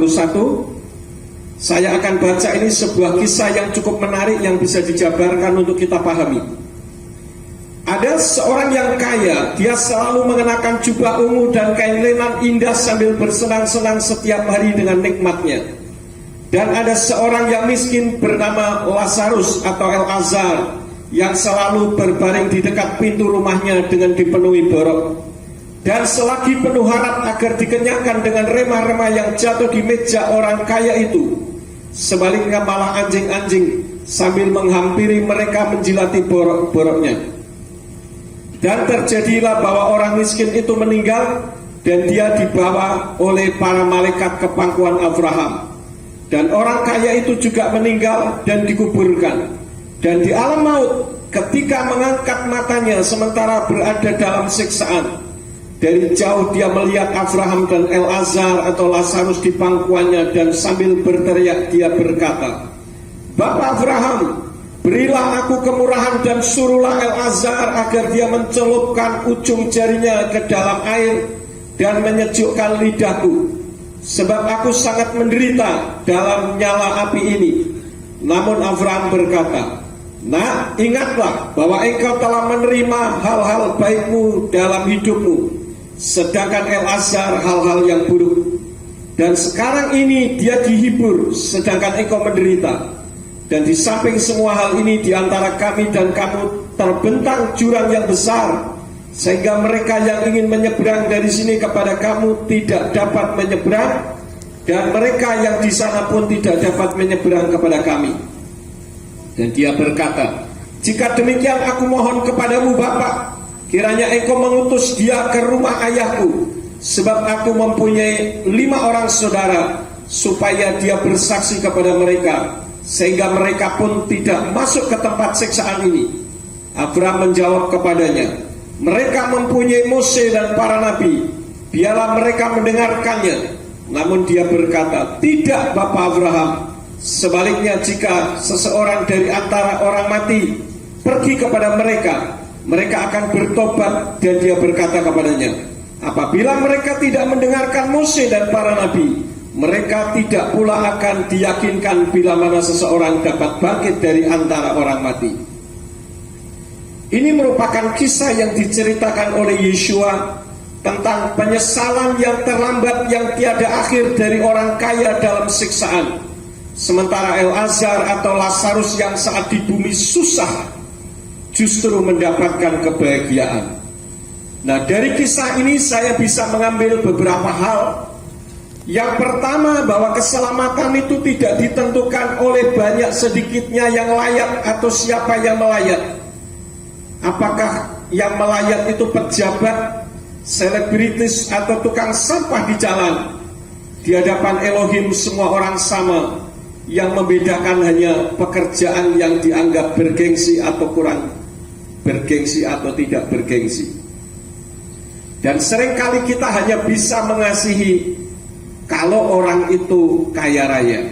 saya akan baca ini sebuah kisah yang cukup menarik yang bisa dijabarkan untuk kita pahami. Ada seorang yang kaya, dia selalu mengenakan jubah ungu dan kain lenan indah sambil bersenang-senang setiap hari dengan nikmatnya. Dan ada seorang yang miskin bernama Lazarus atau El-Azhar yang selalu berbaring di dekat pintu rumahnya dengan dipenuhi borok. Dan selagi penuh harap agar dikenyangkan dengan remah-remah yang jatuh di meja orang kaya itu, sebaliknya malah anjing-anjing sambil menghampiri mereka menjilati borok-boroknya. Dan terjadilah bahwa orang miskin itu meninggal dan dia dibawa oleh para malaikat ke pangkuan Abraham. Dan orang kaya itu juga meninggal dan dikuburkan. Dan di alam maut, ketika mengangkat matanya sementara berada dalam siksaan, dari jauh dia melihat Abraham dan El-Azhar atau Lazarus di pangkuannya, dan sambil berteriak dia berkata, "Bapak Abraham, berilah aku kemurahan dan suruhlah El-Azhar agar dia mencelupkan ujung jarinya ke dalam air dan menyejukkan lidahku, sebab aku sangat menderita dalam nyala api ini." Namun Abraham berkata, "Nak, ingatlah bahwa engkau telah menerima hal-hal baikmu dalam hidupmu, sedangkan El-Azhar hal-hal yang buruk. Dan sekarang ini dia dihibur, sedangkan engkau menderita. Dan di samping semua hal ini, di antara kami dan kamu terbentang jurang yang besar, sehingga mereka yang ingin menyeberang dari sini kepada kamu tidak dapat menyeberang, dan mereka yang di sana pun tidak dapat menyeberang kepada kami." Dan dia berkata, "Jika demikian aku mohon kepadamu Bapak, kiranya engkau mengutus dia ke rumah ayahku, sebab aku mempunyai 5 orang saudara, supaya dia bersaksi kepada mereka, sehingga mereka pun tidak masuk ke tempat siksaan ini." Abraham menjawab kepadanya, "Mereka mempunyai Mose dan para nabi, biarlah mereka mendengarkannya." Namun dia berkata, "Tidak, Bapak Abraham. Sebaliknya, jika seseorang dari antara orang mati pergi kepada mereka, mereka akan bertobat." Dan dia berkata kepadanya, "Apabila mereka tidak mendengarkan Mose dan para nabi, mereka tidak pula akan diyakinkan bila mana seseorang dapat bangkit dari antara orang mati." Ini merupakan kisah yang diceritakan oleh Yeshua tentang penyesalan yang terlambat yang tiada akhir dari orang kaya dalam siksaan, sementara El-Azhar atau Lazarus yang saat di bumi susah justru mendapatkan kebahagiaan. Nah, dari kisah ini saya bisa mengambil beberapa hal. Yang pertama, bahwa keselamatan itu tidak ditentukan oleh banyak sedikitnya yang layak atau siapa yang melayat. Apakah yang melayat itu pejabat, selebritis, atau tukang sampah di jalan? Di hadapan Elohim semua orang sama, yang membedakan hanya pekerjaan yang dianggap bergengsi atau kurang bergengsi atau tidak bergengsi. Dan seringkali kita hanya bisa mengasihi kalau orang itu kaya raya.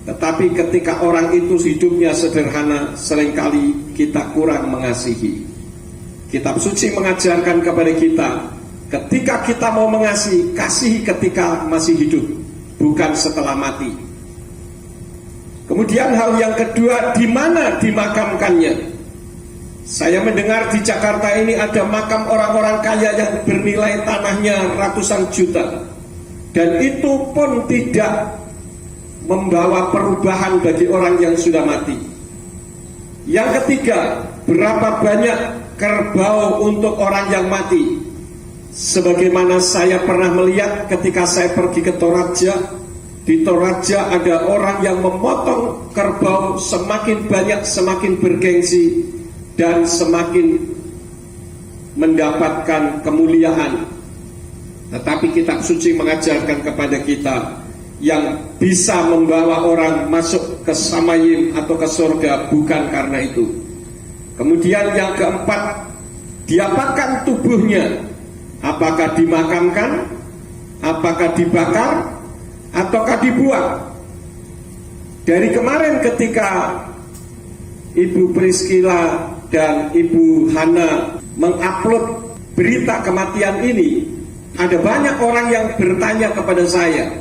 Tetapi ketika orang itu hidupnya sederhana, seringkali kita kurang mengasihi. Kitab suci mengajarkan kepada kita, ketika kita mau mengasihi, kasihi ketika masih hidup, bukan setelah mati. Kemudian hal yang kedua, di mana dimakamkannya? Saya mendengar di Jakarta ini ada makam orang-orang kaya yang bernilai tanahnya ratusan juta. Dan itu pun tidak membawa perubahan bagi orang yang sudah mati. Yang ketiga, berapa banyak kerbau untuk orang yang mati? Sebagaimana saya pernah melihat ketika saya pergi ke Toraja. Di Toraja ada orang yang memotong kerbau, semakin banyak semakin bergengsi dan semakin mendapatkan kemuliaan. Tetapi kitab suci mengajarkan kepada kita, yang bisa membawa orang masuk ke Samayim atau ke surga bukan karena itu. Kemudian yang keempat, diapakan tubuhnya? Apakah dimakamkan? Apakah dibakar? Ataukah dibuang? Dari kemarin ketika Ibu Priscilla dan Ibu Hana mengupload berita kematian ini, ada banyak orang yang bertanya kepada saya,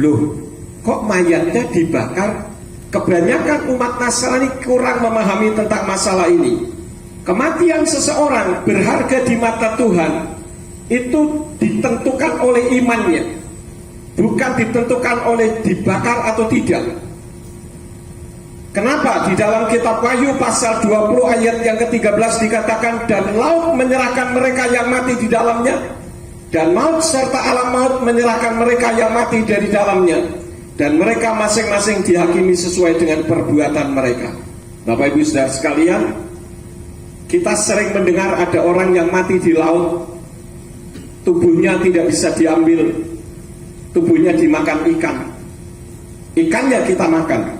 loh, kok mayatnya dibakar? Kebanyakan umat Nasrani kurang memahami tentang masalah ini. Kematian seseorang berharga di mata Tuhan itu ditentukan oleh imannya, bukan ditentukan oleh dibakar atau tidak. Kenapa? Di dalam kitab Wahyu pasal 20 ayat yang ke-13 dikatakan, dan laut menyerahkan mereka yang mati di dalamnya, dan maut serta alam maut menyerahkan mereka yang mati dari dalamnya, dan mereka masing-masing dihakimi sesuai dengan perbuatan mereka. Bapak Ibu Saudara sekalian, kita sering mendengar ada orang yang mati di laut, tubuhnya tidak bisa diambil, tubuhnya dimakan ikan, ikannya kita makan.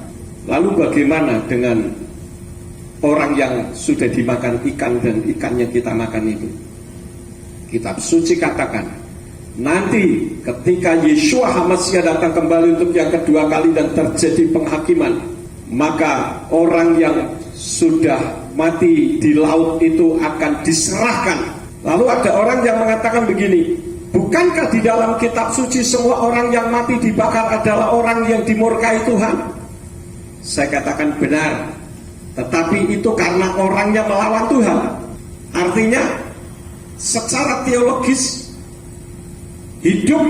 Lalu bagaimana dengan orang yang sudah dimakan ikan dan ikannya kita makan itu? Kitab suci katakan, nanti ketika Yeshua HaMashiach datang kembali untuk yang kedua kali dan terjadi penghakiman, maka orang yang sudah mati di laut itu akan diserahkan. Lalu ada orang yang mengatakan begini, bukankah di dalam kitab suci semua orang yang mati dibakar adalah orang yang dimurkai Tuhan? Saya katakan benar, tetapi itu karena orangnya melawan Tuhan. Artinya secara teologis, hidup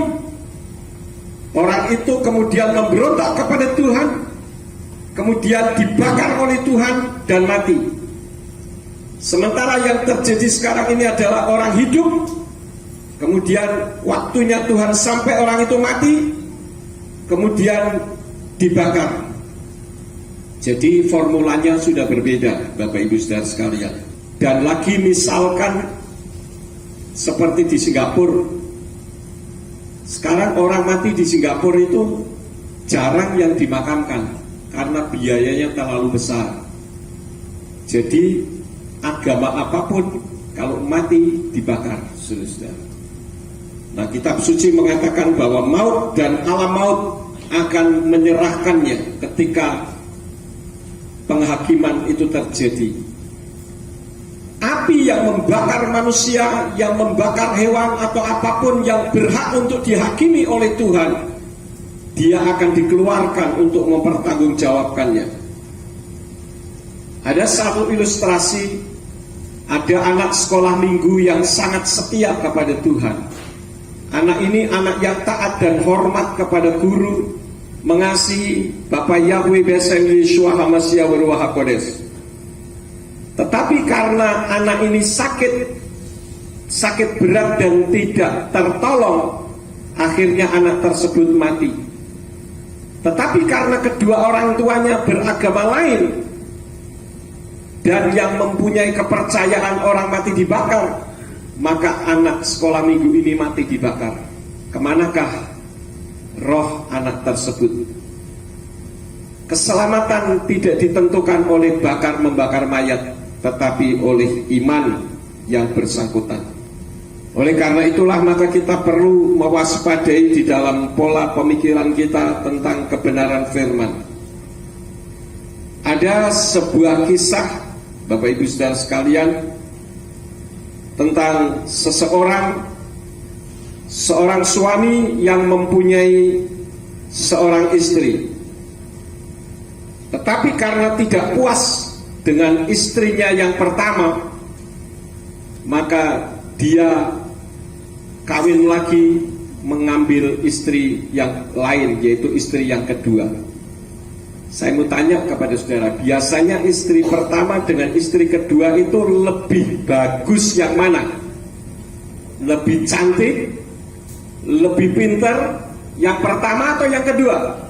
orang itu kemudian memberontak kepada Tuhan, kemudian dibakar oleh Tuhan dan mati. Sementara yang terjadi sekarang ini adalah orang hidup, kemudian waktunya Tuhan sampai orang itu mati, kemudian dibakar. Jadi formulanya sudah berbeda, Bapak Ibu Saudara sekalian. Dan lagi misalkan seperti di Singapura, sekarang orang mati di Singapura itu jarang yang dimakamkan karena biayanya terlalu besar. Jadi agama apapun kalau mati dibakar, saudara. Nah, kitab suci mengatakan bahwa maut dan alam maut akan menyerahkannya ketika penghakiman itu terjadi. Api yang membakar manusia, yang membakar hewan atau apapun yang berhak untuk dihakimi oleh Tuhan, dia akan dikeluarkan untuk mempertanggungjawabkannya. Ada satu ilustrasi, ada anak sekolah minggu yang sangat setia kepada Tuhan. Anak ini anak yang taat dan hormat kepada guru, mengasihi Bapak Yahweh Besem Yeshua HaMashiach Ruach HaKodesh. Tetapi karena anak ini sakit berat dan tidak tertolong, akhirnya anak tersebut mati. Tetapi karena kedua orang tuanya beragama lain dan yang mempunyai kepercayaan orang mati dibakar, maka anak sekolah minggu ini mati dibakar. Kemanakah roh anak tersebut. Keselamatan tidak ditentukan oleh bakar-membakar mayat, tetapi oleh iman yang bersangkutan. Oleh karena itulah maka kita perlu mewaspadai di dalam pola pemikiran kita tentang kebenaran firman. Ada sebuah kisah, Bapak Ibu Saudara sekalian, tentang seorang suami yang mempunyai seorang istri. Tetapi karena tidak puas dengan istrinya yang pertama, maka dia kawin lagi mengambil istri yang lain, yaitu istri yang kedua. Saya mau tanya kepada saudara, biasanya istri pertama dengan istri kedua itu lebih bagus yang mana? Lebih cantik, lebih pintar yang pertama atau yang kedua?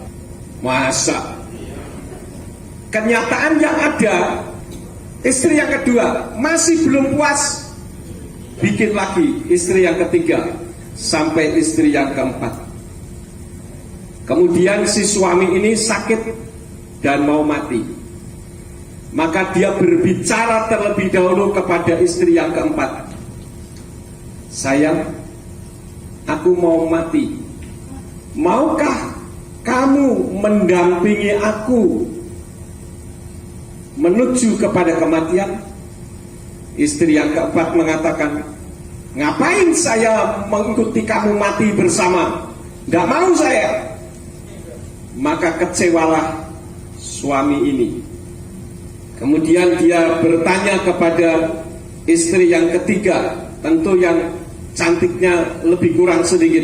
Masa? Kenyataan yang ada, istri yang kedua masih belum puas, bikin lagi istri yang ketiga sampai istri yang keempat. Kemudian si suami ini sakit dan mau mati. Maka dia berbicara terlebih dahulu kepada istri yang keempat. Sayang, aku mau mati. Maukah kamu mendampingi aku menuju kepada kematian? Istri yang keempat mengatakan, ngapain saya mengikuti kamu mati bersama? Gak mau saya. Maka kecewalah suami ini. Kemudian dia bertanya kepada istri yang ketiga, tentu yang cantiknya lebih kurang sedikit.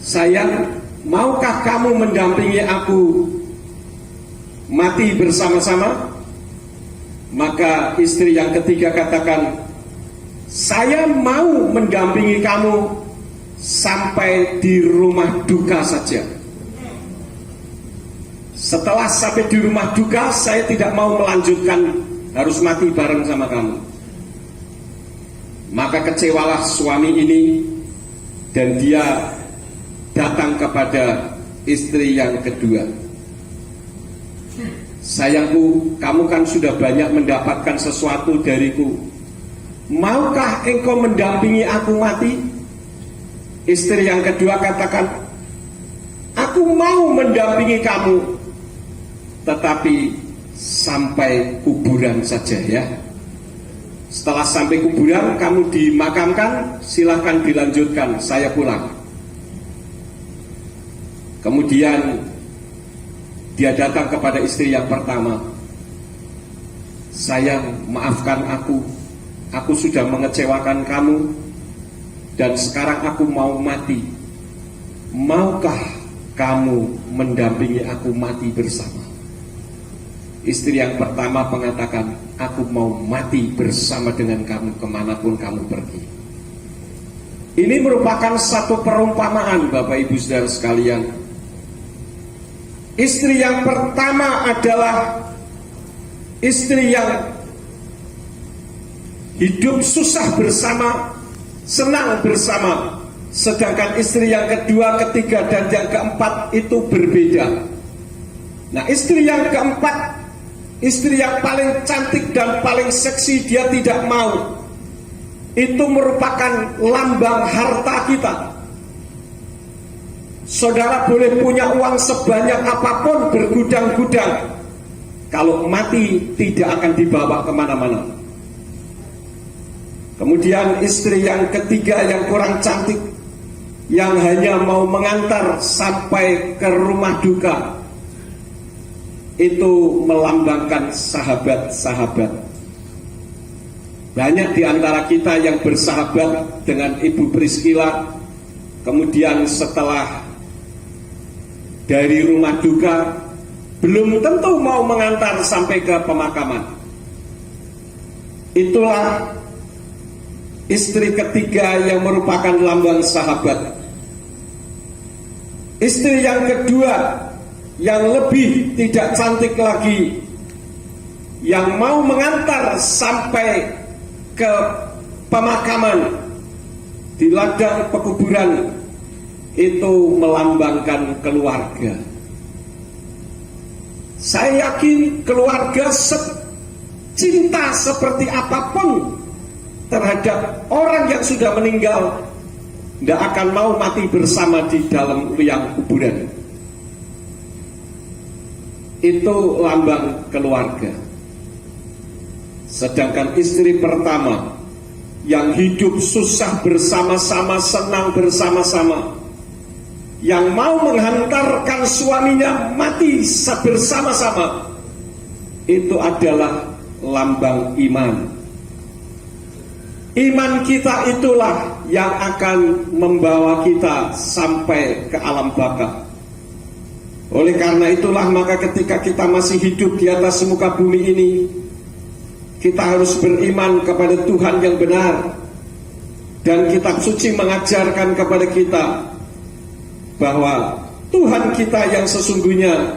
Sayang, maukah kamu mendampingi aku mati bersama-sama? Maka istri yang ketiga katakan, saya mau mendampingi kamu sampai di rumah duka saja. Setelah sampai di rumah duka, saya tidak mau melanjutkan, harus mati bareng sama kamu. Maka kecewalah suami ini dan dia datang kepada istri yang kedua. Sayangku, kamu kan sudah banyak mendapatkan sesuatu dariku. Maukah engkau mendampingi aku mati? Istri yang kedua katakan, aku mau mendampingi kamu, tetapi sampai kuburan saja ya. Setelah sampai kuburan kamu dimakamkan, silahkan dilanjutkan, saya pulang. Kemudian dia datang kepada istri yang pertama. Sayang, maafkan aku sudah mengecewakan kamu, dan sekarang aku mau mati. Maukah kamu mendampingi aku mati bersama? Istri yang pertama mengatakan, aku mau mati bersama dengan kamu kemanapun kamu pergi. Ini merupakan satu perumpamaan, Bapak Ibu Saudara sekalian. Istri yang pertama adalah istri yang hidup susah bersama, senang bersama. Sedangkan istri yang kedua, ketiga, dan yang keempat itu berbeda. Nah, istri yang keempat, istri yang paling cantik dan paling seksi, dia tidak mau. Itu merupakan lambang harta kita. Saudara boleh punya uang sebanyak apapun, bergudang-gudang, kalau mati tidak akan dibawa kemana-mana. Kemudian istri yang ketiga yang kurang cantik, yang hanya mau mengantar sampai ke rumah duka, itu melambangkan sahabat-sahabat. Banyak di antara kita yang bersahabat dengan Ibu Priscilla, kemudian setelah dari rumah duka belum tentu mau mengantar sampai ke pemakaman. Itulah istri ketiga yang merupakan lambang sahabat. Istri yang kedua yang lebih tidak cantik lagi, yang mau mengantar sampai ke pemakaman di ladang pekuburan, itu melambangkan keluarga. Saya yakin keluarga cinta seperti apapun terhadap orang yang sudah meninggal, tidak akan mau mati bersama di dalam liang kuburan. Itu lambang keluarga. Sedangkan istri pertama yang hidup susah bersama-sama, senang bersama-sama, yang mau menghantarkan suaminya mati bersama-sama, itu adalah lambang iman. Iman kita itulah yang akan membawa kita sampai ke alam baka. Oleh karena itulah maka ketika kita masih hidup di atas muka bumi ini, kita harus beriman kepada Tuhan yang benar. Dan kitab suci mengajarkan kepada kita bahwa Tuhan kita yang sesungguhnya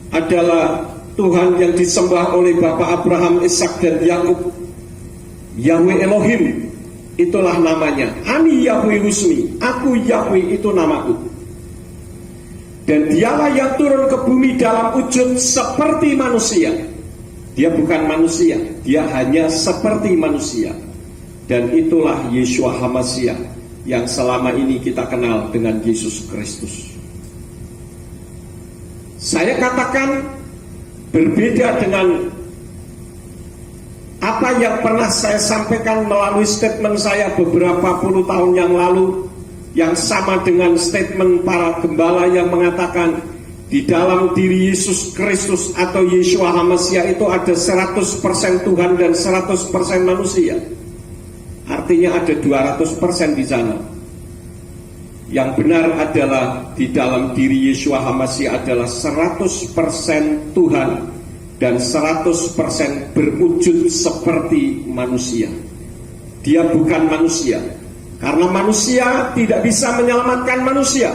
adalah Tuhan yang disembah oleh Bapak Abraham, Ishak dan Yakub. Yahweh Elohim, itulah namanya. Ani Yahweh Husmi, aku Yahweh itu namaku. Dan dialah yang turun ke bumi dalam wujud seperti manusia. Dia bukan manusia, dia hanya seperti manusia. Dan itulah Yeshua HaMashiach yang selama ini kita kenal dengan Yesus Kristus. Saya katakan berbeda dengan apa yang pernah saya sampaikan melalui statement saya beberapa puluh tahun yang lalu, yang sama dengan statement para gembala yang mengatakan di dalam diri Yesus Kristus atau Yeshua HaMashiach itu ada 100% Tuhan dan 100% manusia. Artinya ada 200% di sana. Yang benar adalah di dalam diri Yeshua HaMashiach adalah 100% Tuhan dan 100% berwujud seperti manusia. Dia bukan manusia, karena manusia tidak bisa menyelamatkan manusia.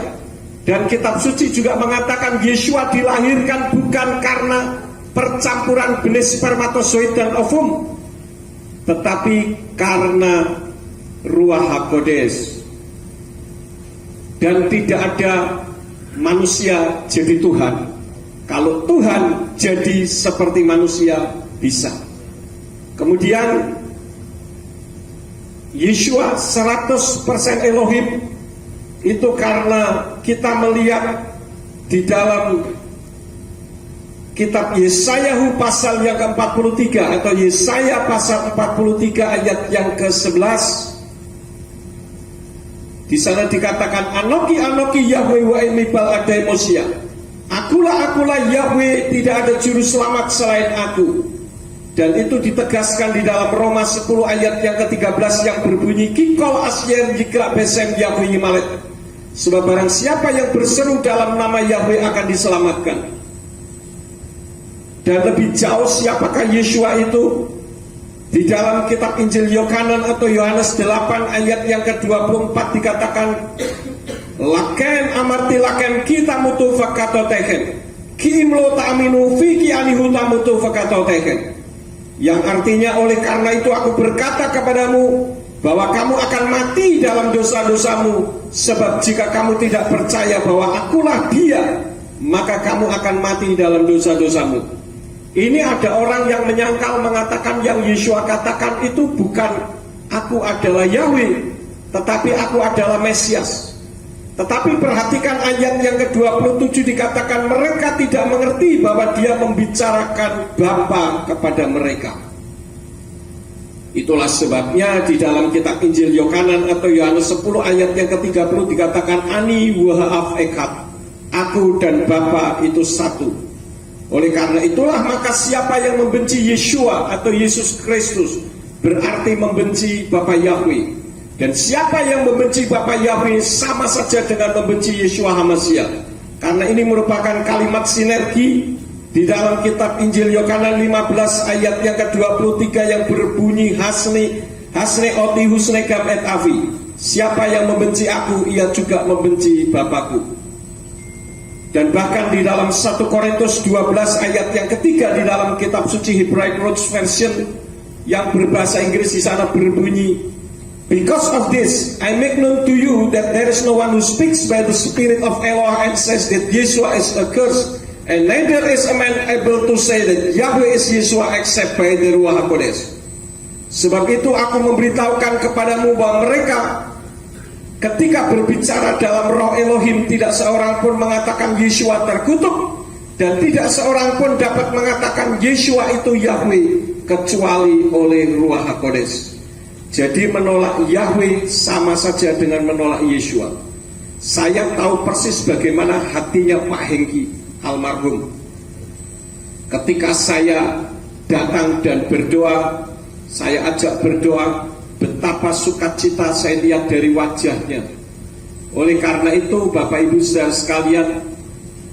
Dan kitab suci juga mengatakan Yeshua dilahirkan bukan karena percampuran benih spermatozoid dan ovum, tetapi karena Ruach HaKodes. Dan tidak ada manusia jadi Tuhan. Kalau Tuhan jadi seperti manusia bisa. Kemudian Yeshua 100% Elohim, itu karena kita melihat di dalam kitab Yesaya pasal yang ke-43 atau Yesaya pasal 43 ayat yang ke-11. Di sana dikatakan Anoki Yahweh wa emibal adai Mosia. Akulah Yahweh, tidak ada juru selamat selain aku. Dan itu ditegaskan di dalam Roma 10 ayat yang ke-13 yang berbunyi Kikol asyer yikra besem Yahweh yimalet. Sebab barang siapa yang berseru dalam nama Yahweh akan diselamatkan. Dan lebih jauh siapakah Yeshua itu? Di dalam kitab Injil Yohanan atau Yohanes 8 ayat yang ke-24 dikatakan Laken amarti laken kita mutu fakatotehen Kiimlo ta'aminu fiki anihu tamutu fakatotehen. Yang artinya oleh karena itu aku berkata kepadamu bahwa kamu akan mati dalam dosa-dosamu. Sebab jika kamu tidak percaya bahwa akulah dia, maka kamu akan mati dalam dosa-dosamu. Ini ada orang yang menyangkal mengatakan yang Yeshua katakan itu bukan aku adalah Yahweh, tetapi aku adalah Mesias. Tetapi perhatikan ayat yang ke-27 dikatakan mereka tidak mengerti bahwa dia membicarakan Bapa kepada mereka. Itulah sebabnya di dalam kitab Injil Yohanan atau Yohanes 10 ayat yang ke-30 dikatakan Ani wahaf ekat, aku dan Bapa itu satu. Oleh karena itulah maka siapa yang membenci Yeshua atau Yesus Kristus berarti membenci Bapa Yahweh. Dan siapa yang membenci Bapa Yahweh sama saja dengan membenci Yeshua HaMashiach. Karena ini merupakan kalimat sinergi di dalam kitab Injil Yohanan 15 ayat yang ke-23 yang berbunyi Hasne oti husne gam et avi. Siapa yang membenci aku, ia juga membenci Bapakku. Dan bahkan di dalam 1 Korintus 12 ayat yang ketiga di dalam kitab suci Hebraic Roots Version yang berbahasa Inggris di sana berbunyi Because of this, I make known to you that there is no one who speaks by the Spirit of Allah and says that Yeshua is accursed, and neither is a man able to say that Yahweh is Yeshua except by the Ruach HaKodesh. Sebab itu aku memberitahukan kepadamu bahwa mereka ketika berbicara dalam roh Elohim tidak seorang pun mengatakan Yeshua terkutuk, dan tidak seorang pun dapat mengatakan Yeshua itu Yahweh kecuali oleh Ruach HaKodesh. Jadi menolak Yahweh sama saja dengan menolak Yeshua. Saya tahu persis bagaimana hatinya Pak Hengki almarhum. Ketika saya datang dan berdoa, saya ajak berdoa, betapa sukacita saya lihat dari wajahnya. Oleh karena itu Bapak Ibu saudara sekalian,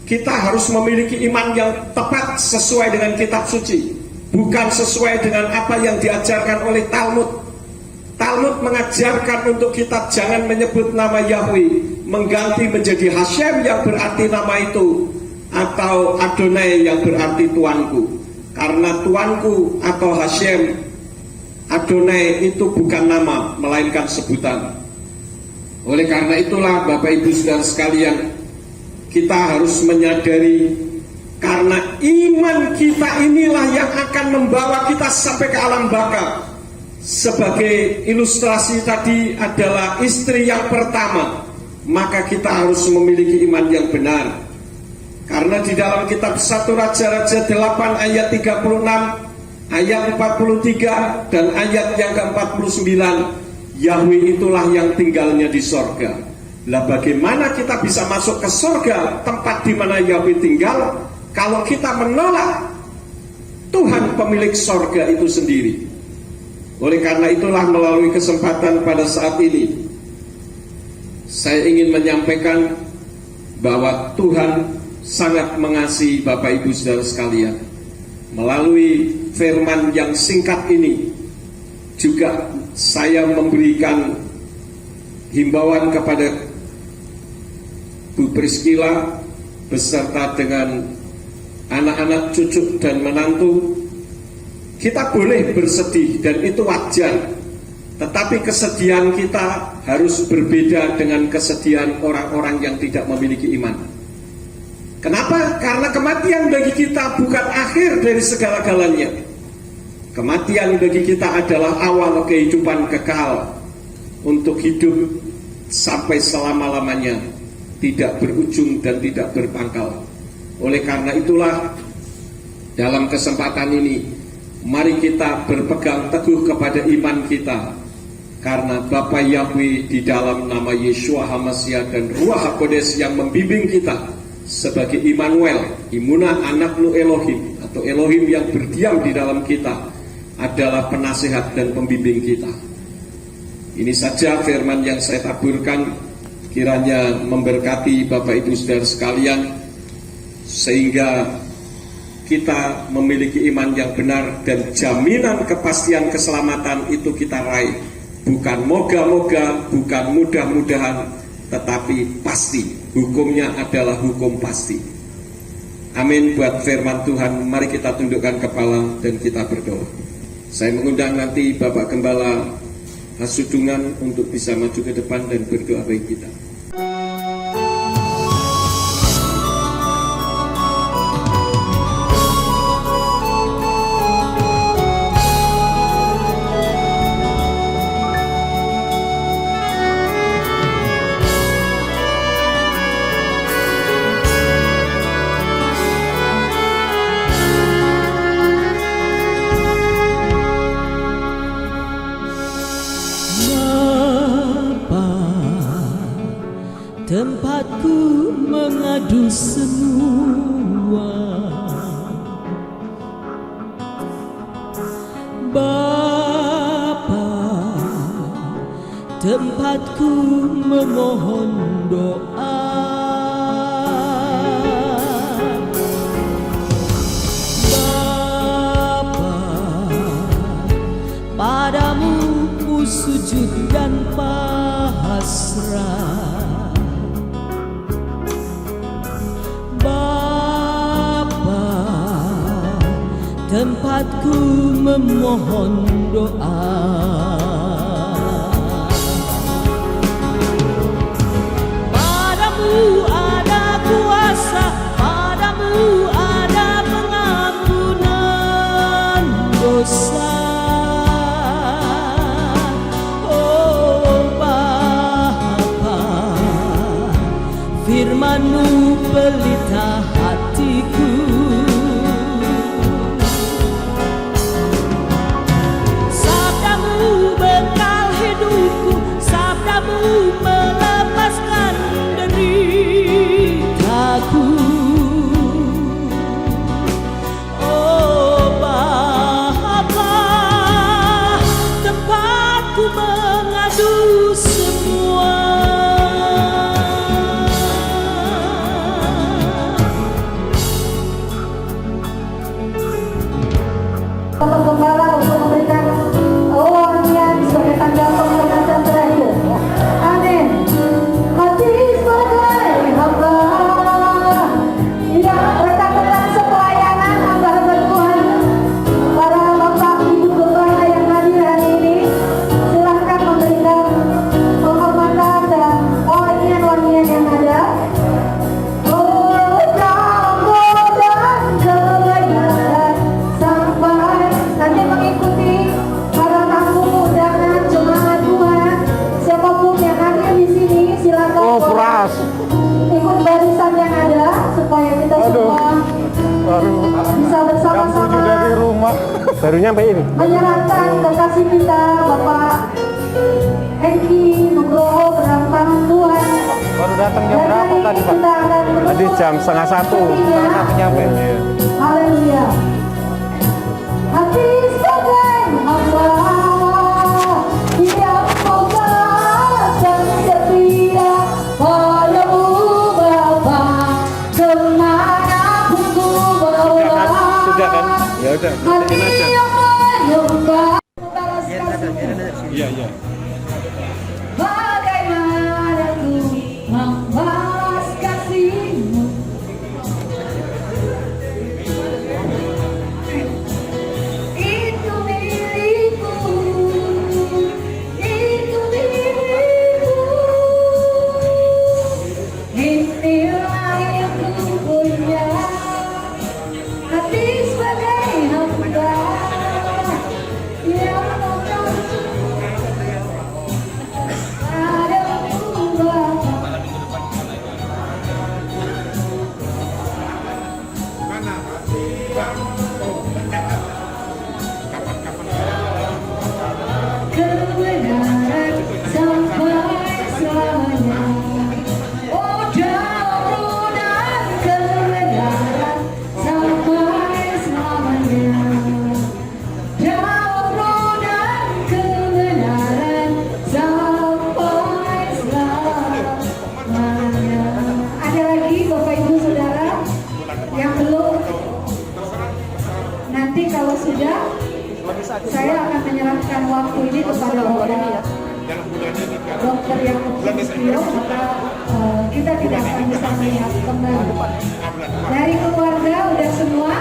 kita harus memiliki iman yang tepat sesuai dengan kitab suci, bukan sesuai dengan apa yang diajarkan oleh Talmud. Talmud mengajarkan untuk kita jangan menyebut nama Yahweh, mengganti menjadi Hashem yang berarti nama itu, atau Adonai yang berarti Tuanku. Karena Tuanku atau Hashem, Adonai itu bukan nama, melainkan sebutan. Oleh karena itulah Bapak Ibu saudara sekalian, kita harus menyadari, karena iman kita inilah yang akan membawa kita sampai ke alam baka. Sebagai ilustrasi tadi adalah istri yang pertama, maka kita harus memiliki iman yang benar. Karena di dalam kitab 1 Raja-Raja 8 ayat 36, ayat 43 dan ayat yang ke-49, Yahweh itulah yang tinggalnya di sorga. Lah bagaimana kita bisa masuk ke sorga, tempat di mana Yahweh tinggal, kalau kita menolak Tuhan pemilik sorga itu sendiri? Oleh karena itulah melalui kesempatan pada saat ini, saya ingin menyampaikan bahwa Tuhan sangat mengasihi Bapak Ibu saudara sekalian. Melalui firman yang singkat ini juga saya memberikan himbauan kepada Bu Priscilla beserta dengan anak-anak, cucu dan menantu. Kita boleh bersedih dan itu wajar, tetapi kesedihan kita harus berbeda dengan kesedihan orang-orang yang tidak memiliki iman. Kenapa? Karena kematian bagi kita bukan akhir dari segala-galanya. Kematian bagi kita adalah awal kehidupan kekal untuk hidup sampai selama-lamanya, tidak berujung dan tidak berpangkal. Oleh karena itulah dalam kesempatan ini, mari kita berpegang teguh kepada iman kita, karena Bapa Yahweh di dalam nama Yeshua HaMashiach dan Ruach HaKodesh yang membimbing kita sebagai Immanuel, Imuna Anaknu Elohim, atau Elohim yang berdiam di dalam kita, adalah penasihat dan pembimbing kita. Ini saja firman yang saya taburkan, kiranya memberkati Bapak Ibu saudara sekalian, sehingga kita memiliki iman yang benar dan jaminan kepastian keselamatan itu kita raih. Bukan moga-moga, bukan mudah-mudahan, tetapi pasti. Hukumnya adalah hukum pasti. Amin. Buat firman Tuhan, mari kita tundukkan kepala dan kita berdoa. Saya mengundang nanti Bapak Gembala Hasudungan untuk bisa maju ke depan dan berdoa bagi kita. Tempatku mengadu semua, Bapa, tempatku memohon doa. Bapa, padamu ku sujud dan pasrah. Tempatku memohon doa. firman-Mu pelita hatiku. Sabda-Mu bekal hidupku, sabda-Mu melepaskan deritaku. Oh Bapa, tempatku mengadu semua. Bapak Gembala untuk memberikan uangnya sebagai tanda penghormatan terakhir. Amin. Hati sebagai hamba yang rekan-rekan sepelayanan hamba-hamba Tuhan, para bapak ibu gembala yang hadir hari ini, silahkan memberikan penghormatan dan wangian-wangian yang ada. Nanti mengikuti para tamu undangan jemaat Tuhan, siapapun yang hadir di sini silakan ikut barisan yang ada supaya kita semua bisa bersama-sama dari rumah baru nyampe ini menyerahkan kekasih kita Bapak Hengki Nugroho ke dalam tangan Tuhan. baru datang jam Dan berapa hari tadi ini Pak? kita akan Tadi jam 12:30 nyampe. Haleluya. Hati sebagai hamba yang fokus dan setia padamu Bapa, kemanapun ku bawa. Sudah kan? Ya udah, Hati aja. yang menyembah. Iya, iya. Bagaimana ku membalas kasih-Mu. Itu milikku, itu milikku. Inilah yang ku punya, hati sebagai hamba yang kebenaran sampai selamanya. Oh damai dan kebenaran sampai selamanya. Damai dan kebenaran sampai selamanya. Ada lagi Bapak Ibu Saudara yang belum? Nanti kalau sudah, saya akan menyerahkan waktu ini kepada dokter yang beliau, maka kita tidak akan bisa melihat kembali. Dari keluarga udah semua,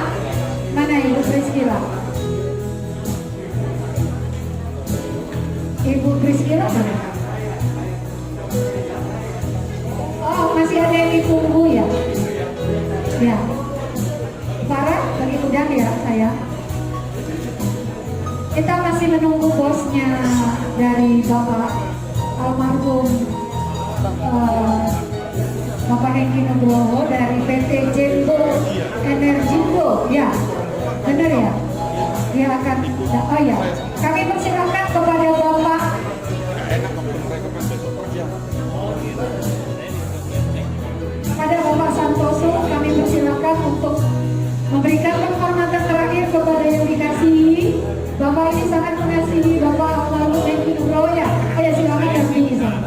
mana Ibu Priscila? Ibu Priscila mana? Oh, masih ada yang ditunggu ya? Ya. Farah, bagi udang ya saya. Kita masih menunggu bosnya dari Bapak almarhum Bapak Hengki Nugroho dari PT Jembo Energindo, ya, benar ya? Dia akan, oh ya, kami persilakan kepada Bapak Santoso, kami persilakan untuk memberikan penghormatan terakhir kepada yang dikasihi. Bapak ini sangat mengasihi Bapak almarhum Hengki Nugroho ya. Ayo silakan dampingi saya.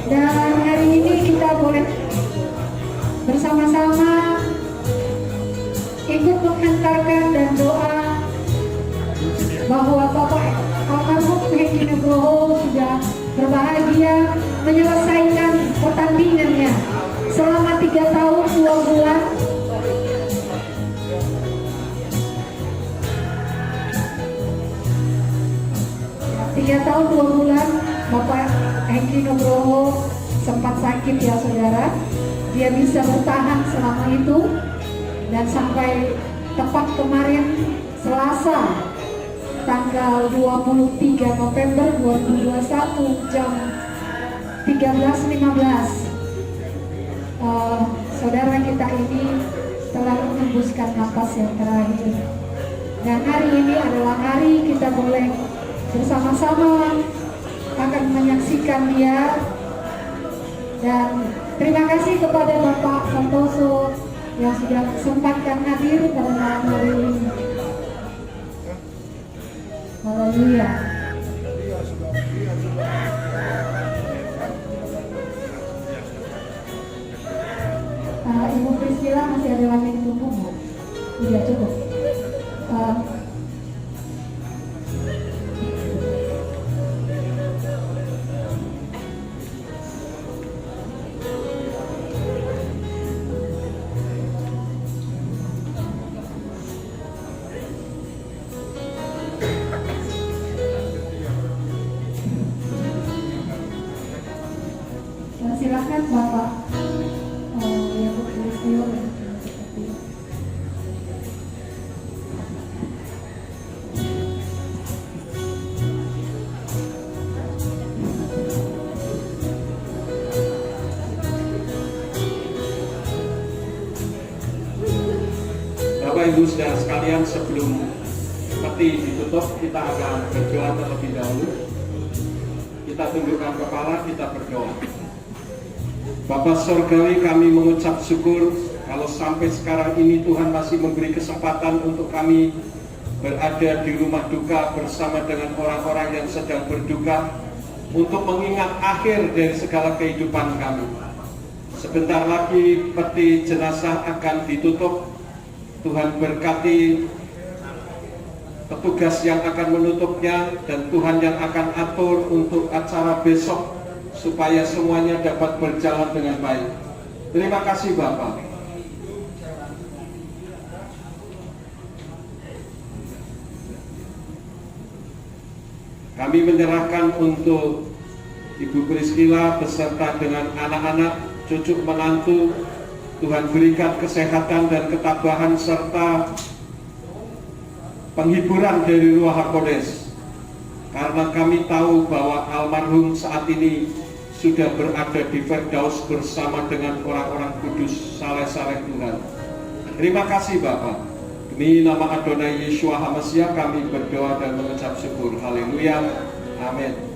Dan hari ini kita boleh bersama-sama ikut menghantarkan dan doa bahwa Bapak almarhum Hengki Nugroho sudah berbahagia menyelesaikan pertandingannya selama 3 tahun 2 bulan. Tahun 2 bulan Bapak Hengki Nugroho sempat sakit ya saudara. Dia bisa bertahan selama itu dan sampai tepat kemarin Selasa tanggal 23 November 2021 jam 13.15 napas yang terakhir. Dan hari ini adalah hari kita boleh bersama-sama akan menyaksikan dia. Dan terima kasih kepada Bapak Santoso yang sudah sempatkan hadir pada malam hari ini. Haleluya. Ibu Priscilla masih ada lagi yang tunggu, Bu? Iya, cukup. Silakan Bapak. Ya, Bu Priscilla. Bapak Ibu Saudara sekalian, sebelum peti ditutup, kita akan berdoa terlebih dahulu. Kita tundukkan kepala, kita berdoa. Bapak Surgawi, kami mengucap syukur kalau sampai sekarang ini Tuhan masih memberi kesempatan untuk kami berada di rumah duka bersama dengan orang-orang yang sedang berduka untuk mengingat akhir dari segala kehidupan kami. Sebentar lagi peti jenazah akan ditutup. Tuhan berkati petugas yang akan menutupnya dan Tuhan yang akan atur untuk acara besok supaya semuanya dapat berjalan dengan baik. Terima kasih Bapak. Kami menyerahkan untuk Ibu Priscilla beserta dengan anak-anak, cucu menantu. Tuhan berikan kesehatan dan ketabahan serta penghiburan dari Ruach HaKodes. Karena kami tahu bahwa almarhum saat ini sudah berada di Firdaus bersama dengan orang-orang kudus saleh-saleh Tuhan. Terima kasih Bapak. Demi nama Adonai Yeshua HaMashiach kami berdoa dan mengucap syukur. Haleluya. Amin.